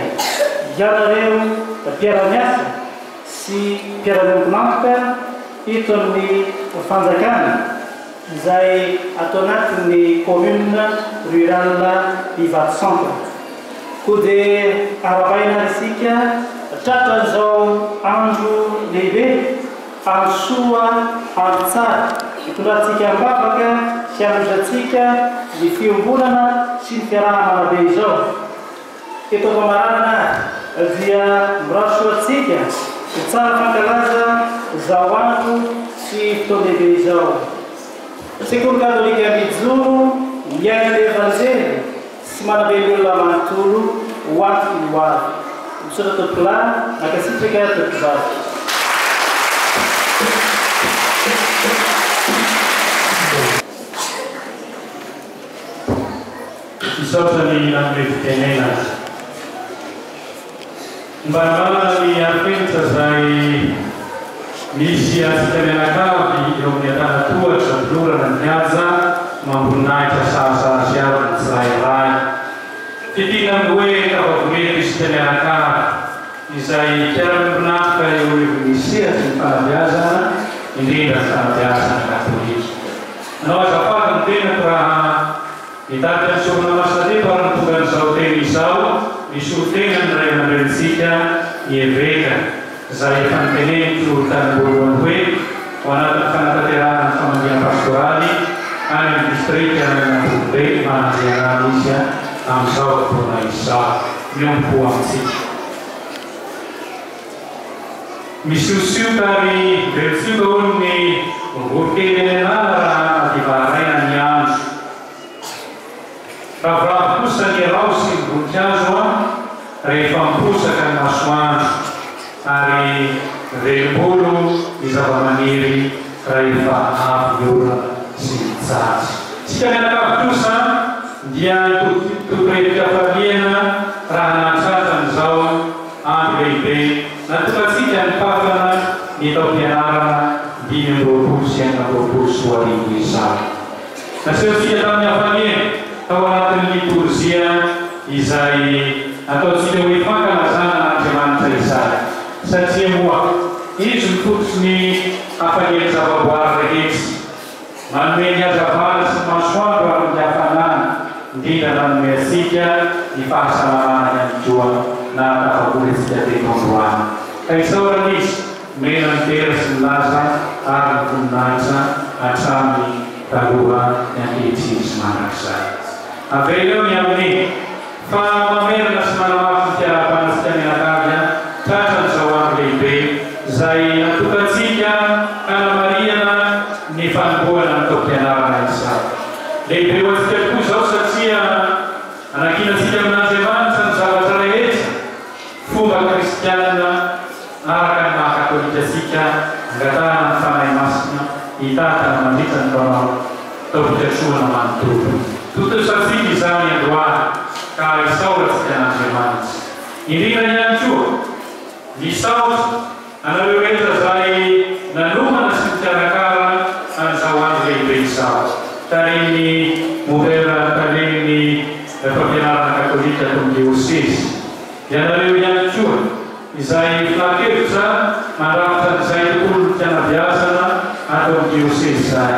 ianareo mpiara-miasa sy mpiara-miombonantoka eto amin'ny fanjakana izay atao anatin'ny commune rurale Ivato Centre. Koa dia arabaina isika tratra izao andro lehibe ansoa antsara itondratsika ambavaka sy anozatsika ny fiombolana sy ny fiarahamana be izao. Eto famaranana dia mirasoatsika ny tsara fankalaza zao andro sy fotoan-dehibe izao. Sekoly katolika mijoro miaina ny evanjely sy manabe ny olona manontolo ho antoky ny hoavy. Misaotra tompolahy nakasitrika tompivavy. Misaotra ny nanome fitenena. Mbanimbanana ny arpenitra zay misy asitenenakavy eo amin'ny Antanatohatra Blorana ny Haja mamboninahitra sasasy avy ny tsirairay. Titina amin'ny hoe kavavomety asitenenakavy izay piara-miorinahitra eo evangelisea sy ny fanabeazana indrindra ny fanabeazana katolika. Anao azafady ny tenako raha mitady ansorona masateto ary nitonga an'izao teny izao misy tena ny ray aman-drenitsika hieveka izay efa niteneniko tany voalohany hoe ho anatin'ny fanatanterahana ny famandiana pastoraly any amin'ny distrikta Antananarivo mananjana izy amin'izao fotoana izao miompo amintsika. Misy osiota ary veritsioka olo ny vorokely anana raha divaraina ny andro. Ravoravo kosa ny rao sy ny voninkazo rehefa miposaka ny masoandro ary velombolo ny zava-maniry rehefa avy ora sy ny tsatso. Tsika mianakavy kosa dia totoretika faliana raha natsatsan'izao andro lehibe natokatsika ny papana ny tao-pianarana 5 sy 9 izao. Nasehotsika tamin'ny hafaliana tao anatin'ny liturgia izay ataotsika hoe fankalazana Andriamanitra izay. Satria moa izy mifototsy ny hafaliana zavaboary rehetra. Manome ny hazavana sy masoandro ary ny hafanana indrindra nanome antsika ny fahasalamana ihany koa na tafabolitsika teto androany. Ka izao raha izy mena ny tera sy ny laza ary ny voninahitra hatramin'ny taloha ny ankehitriny sy manak'izay. Aveleo ny amin'ny fa mamerina sy manamafy ny fiarahabanitsika mianakavy tratran'izao andro lehibe izay natokatsika hanamariana ny fanombohana ny tao-pianarana izao. Lehibe ho antsika tokoa izao satria anakinantsika amin'Andriamanitra ny zavatra rehetra fomba kristianina araka ny maha-katolika tsika angatahana ny fanahy masina hitatana mandritra ny tao-pikatsoana manontolo. Totosatsika izany androany ka isaoratsika n'Andriamanitra. Indrindra ihany koa misaotra anareo rehetra zay nanomana sy mikarakara an'izao andro lehibe izao. Taren'ny movera taren'ny fampianarana katolika ato amin'ny diosesy. Ianareo ihany koa izay filakevitra mandrafitra an'izay tontolo fianabeazana ato amin'ny diosesy izay.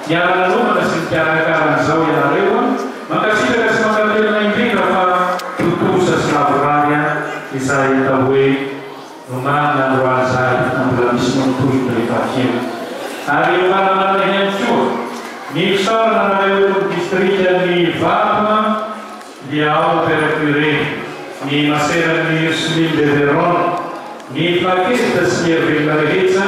Niara-nanomana sy mikarakara an'izao ianareo mankasitraka sy mankatelina indrindra fa totosa sy lavorany izay atao hoe nomanina androany izay na mbola misy manontolo rehefa kely. Ary manamanana ihany koa ny fisaorana anareo ny distrikta ny Vapa dia ao Père-Curé, ny maseran'ny Ursuline de Veron, ny filakevitra sy ny hevelona rehetra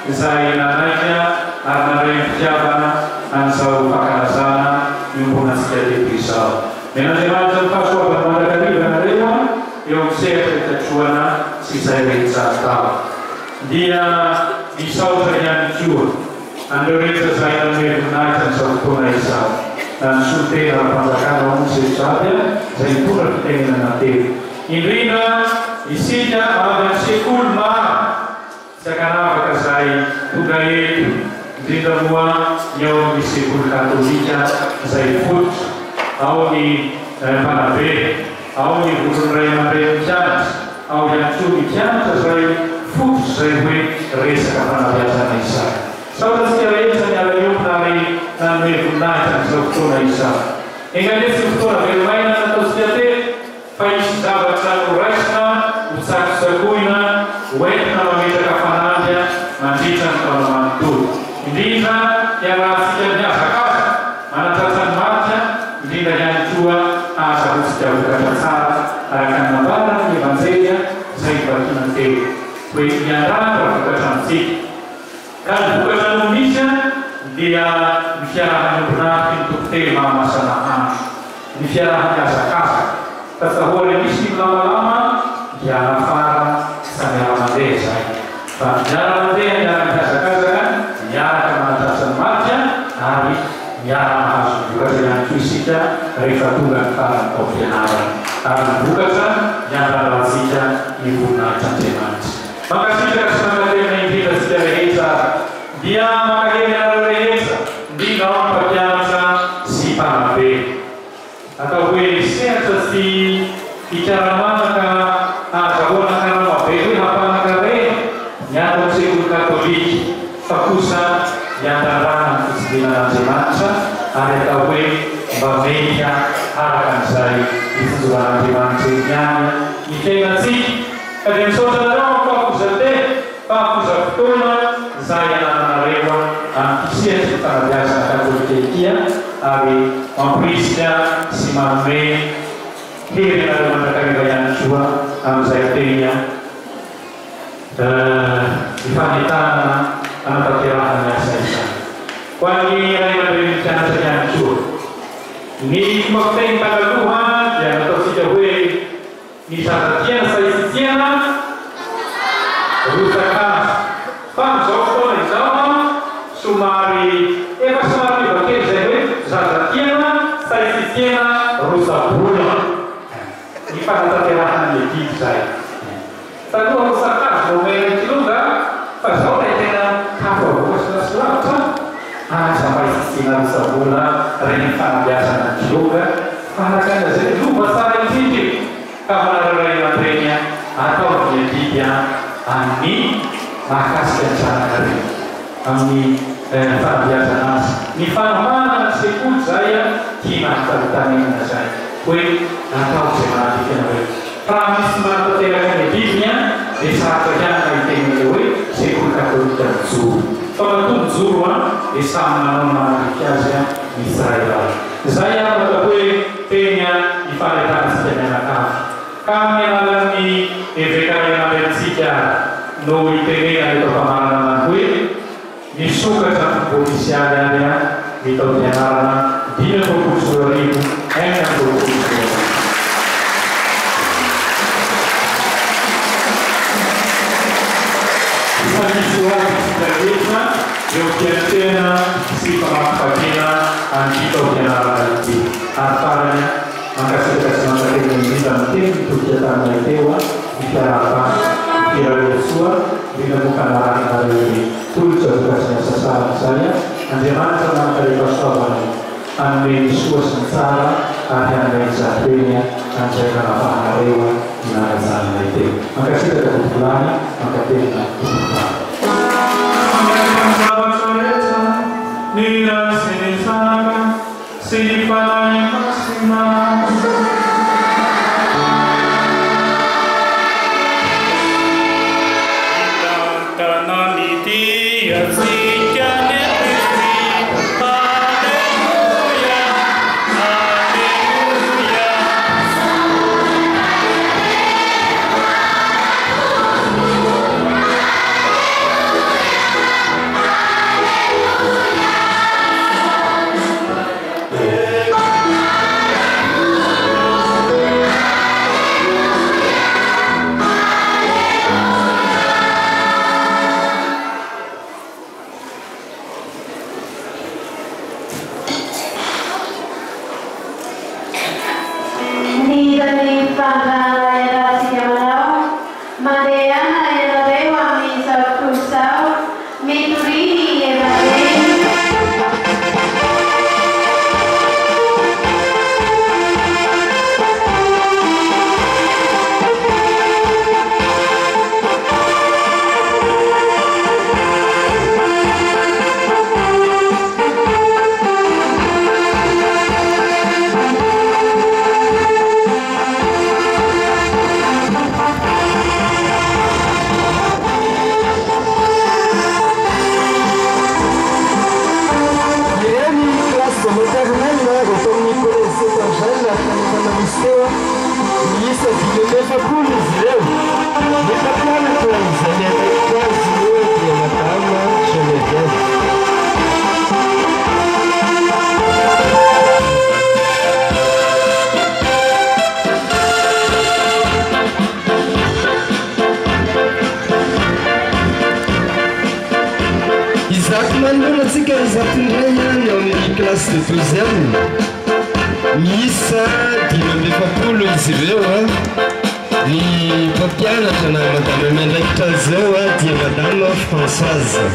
izay nanaika ary nareo fitiavana an'izao fankalazana miombonantsika lehibe izao. Men'Andriamanitra ny fahasoavana mandrakariva nareo eo amin'ny sehatra ikatroana sy izay rehetra atao. Dia misaotra ihany koa andreo rehetra izay nanome voninahitra an'izao fotoana izao. Na ny solitena ara-panjakana ao ny setraby izay mitondra fitenenana telo. Indrindra isika avy amin'ny sekoly maro tsy akanavaka izay tonga eto. Indrindra moa ny ao amin'ny sekoly katolika izay fototra, ao ny mpanabe, ao ny volony ray aman-dreny mpianatra, ao ihany koa ny mpianatra izay fototra izay hoe resaka fanabeazana izay. Saotratsika rehetra miala iompona ary nanome voninahitra an'izao fotoana izao. Engaletsy fotoana velomaina nataotsika tety fa isy zavatra noraisina ho tsakotsakoina hoentina mametraka fanamby mandritra ny vokatra tsara araka ny mambara ny evanjelia izay vakina teo hoe miarahaba vokatra amintsika. Ka ny vokatra no misy dia ny fiarahany ombonafy ny tokotelo mahamasana andro, ny fiarahany azakazaka. Fa sahoany misy ny milamalama dia anafara sa miara-mandeha izay. Fa miara-mandeha miaraka azakazaka miaraka manatasa ny matya ary miara-mahazo vokatra ihany koa isika rehefa tonga ny farany tao fianarana. Ary ny vokatra miandraratsika ny voninahitra Andriamanitra. Makasitraka sy manatena indrindra sika rehetra dia makahely areo rehetra indrindra ao ny mpampianatra sy mpanabe. Atao hoe sehatra sy fikaramana ka azahoana karamabe hoe hampanankarena ny ato amin'ny sekoly katolika fa kosa hiandrarana ny fitsidinan'Andriamanitra ary atao hoe mba mety araka an'izay ifijoroan'Andriamanitra ihany ny fiainantsika. Ka dia misaotra nareo fahafoza-fotoana izay anananareo amin'ny fisehatra ny fanabeazana katolika etia ary mampirisika sy manome hery nareo mandrakariva ihany koa amin'izay teny ifanetana anatanterahana asa izany. Ho an'ny ray aman-dreny mpianatra ihany koa, ny fomba-fiteny takaloha dia nataontsika hoe ny zazatiana saisitiana rosakazo. Fa amin'izao fotoana izao somary efa somary mivakely izay hoe zazatiana saisitiana rosabola ny fanatanterahana ny ekipe izay. Taloha rosakazo no mekiloga fa izao ilay tena hafavoasina sy lavitra aza maisitiana rosabola reny fanabeazana ny kiloga fa araka an'izay lova tsara indrindra ka manareo ray aman-dreny atao ny ekipe amin'ny mahakasika ny zanakare amin'ny fanabeazana azy. Ny fanomanana ny sekoly zay tia mahitalitanenana zay hoe atao izay manadikana hoe raha misy manatanteraka ny Biblia dia saratra ihany mahiteny hoe sekoly katolika mijoro. Fa matombo joro dia samy manao manarika azy ny Israely. Izay atao hoe teny ifanentantsika mianakavy. Ka amin'ny alalan'ny evekarenantsika no itenena eto mpamarana hoe misokatra ny polisialy any ny tao fianarana 2024 Rehetra eo fiantena sy famakipakiana an'ity tao fianarana ity. Ary farany mankasitraka sy mankatena indrindra amin'ny teny mitodika taminay teo ny fiarahana firareo soa indrindra moa fanarahanareo ny tolotra vokatry ny asa tsara izay Andriamanitra manakarehefa soavany hanome ny soa sy ny tsara ary hanome ny zateny an'izay fanapahanareo ny narajanonay teo. Mankasitraka tovolany mankatena tovolany. Nira sesaka si panay masina tananiti asikane Miisa zimefakuli zileo. Nipatana kwa mzalendo kwa ziwe ya matama Genevieve. Isaac Mandela tsika Isaac ndray any amin'ny classe de 12e. Miisa 5 izy ireo ny mpampianatra na madame miandraikitra zao dia madame Françoise.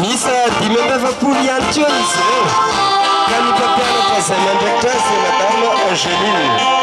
Miisa 5 ihany koa izy ireo ka ny mpampianatra izay mandraikitra azy madame Angeline.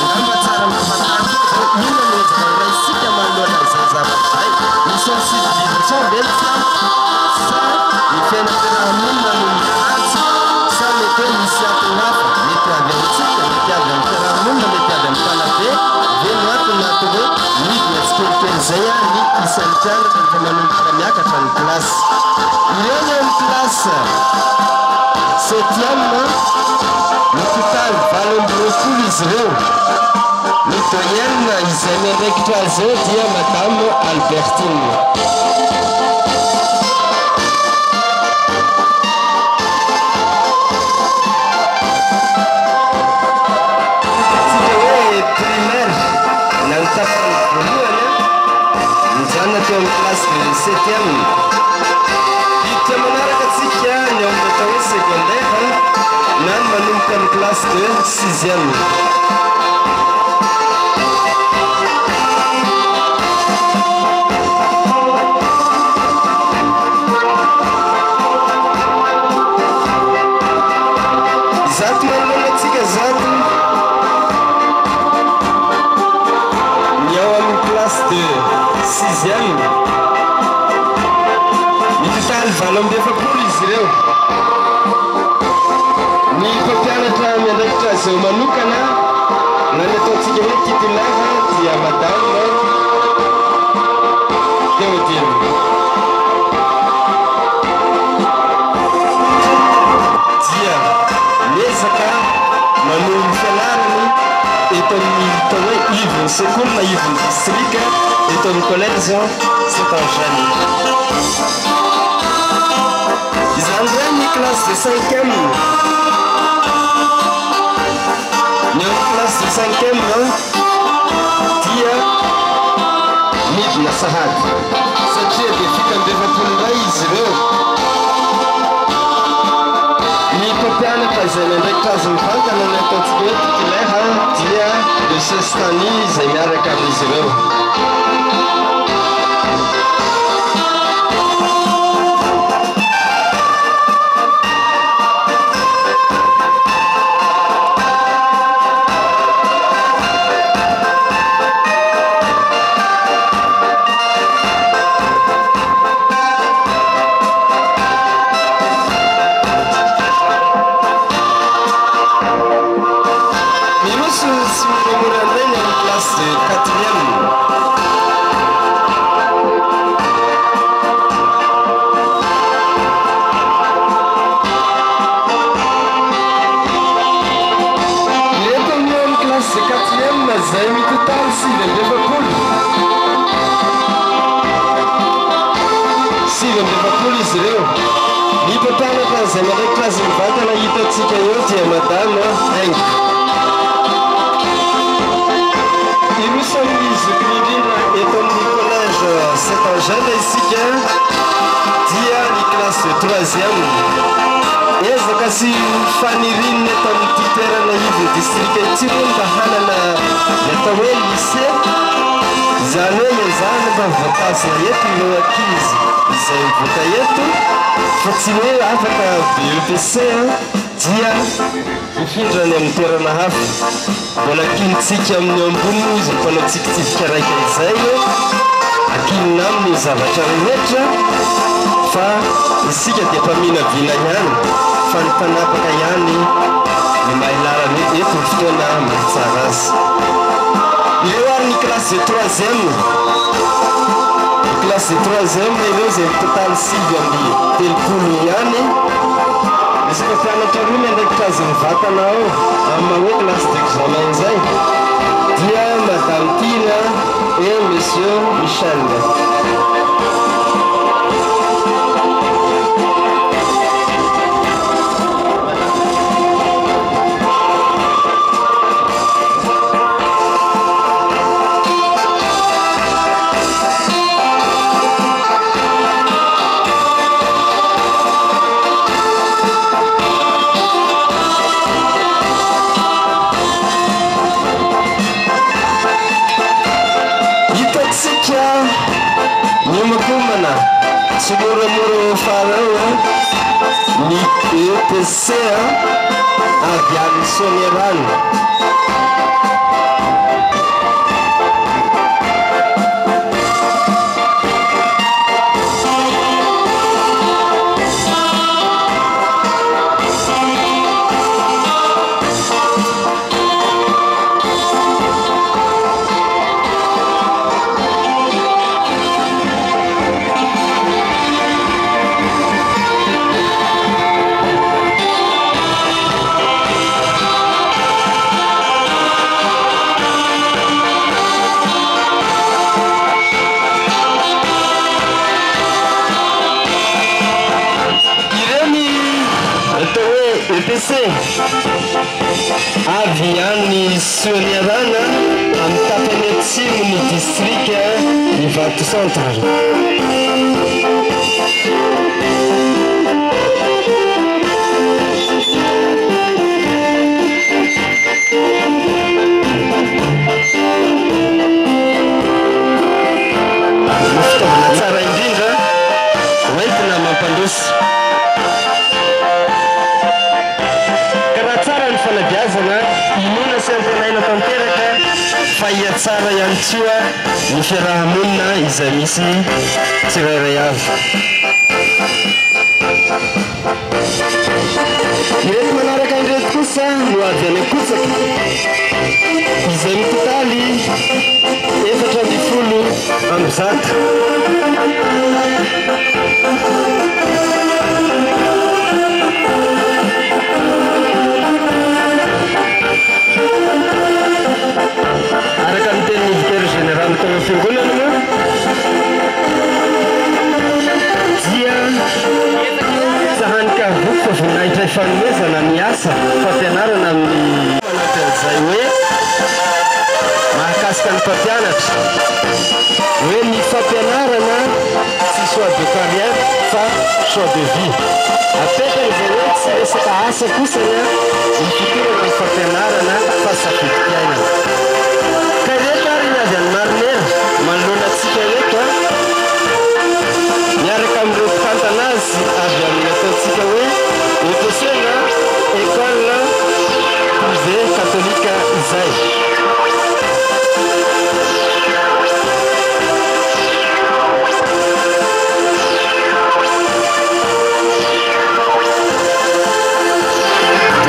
Angamba tsara mifantatra, ino no ejaka iray mpampianatra rehefa manomboka miakatra ny klasy. Ireny amin'ny klasy septième ny totaly 20 izy ireo. Ny doyenne izay miandraikitra azy eo dia Madame Albertine. Teo amin'ny classe de 7e. Hiditra manaraka antsika ny amin'ny atao hoe secondaire na ny manomboka amin'ny classe de 6e. Zato manoloana antsika zato ny ao amin'ny classe de 6e. Ny totaly 20 izy ireo. Ny mpampianatra miandraikitra azy eo manokana na ny ataontsika hoe titulaire dia Madame Théodine. Dia miezaka manombo fianarany eto amin'ny atao hoe Yves secours na Yves district eto amin'ny collège Saint-Eugène. Izany ndray ny classe de 5e. Ny amin'ny classe de 5e dia midina sahady satria dia 12 iray izy ireo. Ny mpampianatra izay miandraikitra azy mivantana ny ataontsika hoe titulaire dia de Sestany izay miaraka amin'izy ireo. Zay mitotaly 7 izy ireo. Ny mpampianatra izay miandraikitra azy mivantana hitantsika eo dia Madame Hengy. Irosan'ny zokiny indrindra eto amin'ny collège Saint-Eugène isika dia ny classe de 3e. Ezaka sy fanirinina eto amin'ity toerana Yves district ity moa mba hanana ny atao hoe lycée. Izany hoe iazahana mba voatazina eto no ankizy izay mivota eto fa tsy hoe afaka BEPC dia mifindrany amin'ny toerana hafa. Mbola kinitsika amin'ny ambony moa izy mpanao tsikitsitika raika izay akinina amin'ny zavatra rehetra fa isika dia mpamina vina ihany fa ny mpanapaka ihany ny mahilarany eto ny fotoana mahatsara azy. Ireo ary ny classe de 3e. Ny classe de 3e ireo izay totaly 9 ihany. Misy mpampianatra roa miandraikitra azy mivantana ao amin'ny hoe classe d'examen izay dia Madame Tina et Monsieur Michel. Tsy moramora farao ny EPC avy amin'ny Sonerano. lycée avy any Soaniarana amin'ny tapany atsimony district Ivato Central. Fitaovana tsara indrindra hoentina mampandroso. Karaha tsara ny fanabeazana inona sy ampianaina tanteraka fa iatsara ihany koa ny fiarahamonina izay misy tsirairay avy. Ireto manaraka indreto kosa no avy any Akotsaka izay mitotaly 410 amby 100. Araka ny teny militaire général tao am-piangonana moa dia sahanika voko fa voninahitra ifanomezana ny asa fampianarana amin'ny manatin'izay hoe mahakasika ny mpampianatra hoe ny fampianarana tsy choix de carrière fa choix de vie. Apetaka izay hoe tsy resaka asa kosany ny fitorana ny fampianarana fa safidim-piainana. Ka ireto ary ny avy any marinera manoloana antsika ireto miaraka amin'ireo mpitantana azy avy amin'ny ataontsika hoe EPC-na école privée catholique izay.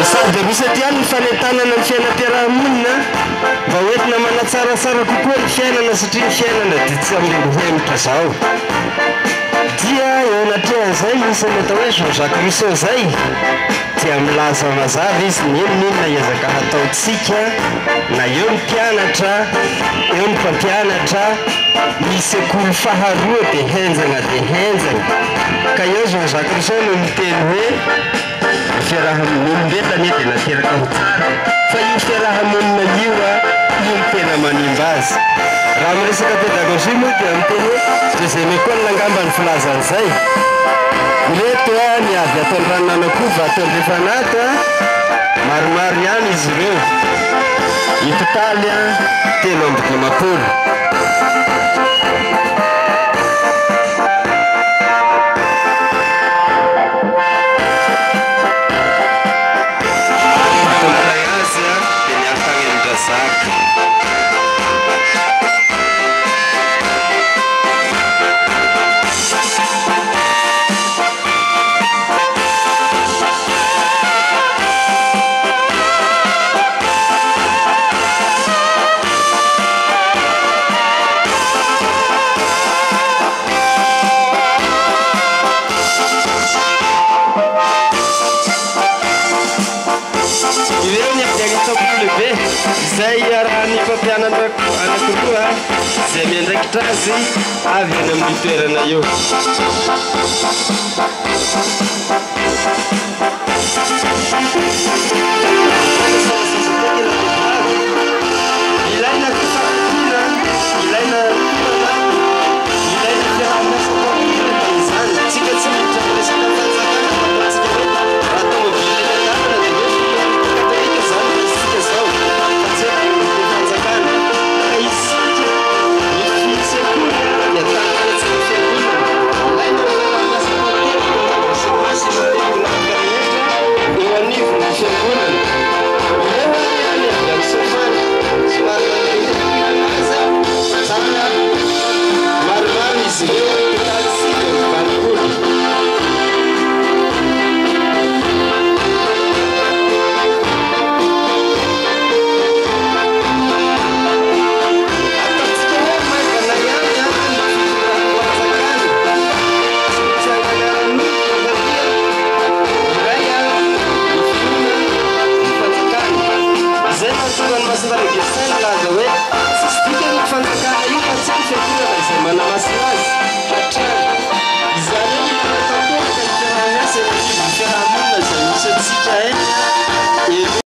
Sady misy aty any ny fanentanana ny fiainam-piarahamonina mba hoentina manatsaratsara kokoa ny fiainana satria ny fiainana dia tsy am'lelohemitra zao. Dia eo anatrehan'izay misy ny atao hoe Jean-Jacques Rousseau zay dia milaza mazava izy ny inona ezaka hataontsika na eo ny mpianatra eo ny mpampianatra ny sekoly faharoa dia henjagna ka eo Jean-Jacques Rousseau no miteny hoe fiarahamonina dia nateraka ho tsara fa io fiarahamonina io io tena manimba azy. Raha miresaka pédagogie moa dia miteny hoe deuxième école angamba ny filazan'izay. Ireto ny avy ataon'ny Ranonanakova ataon'ny Refanata maromaro ihany izy ireo. Ny totaly 350. Izay raha ny mpampianatra anakiroa izay miandraikitra azy avy any amin'ny toerana eo.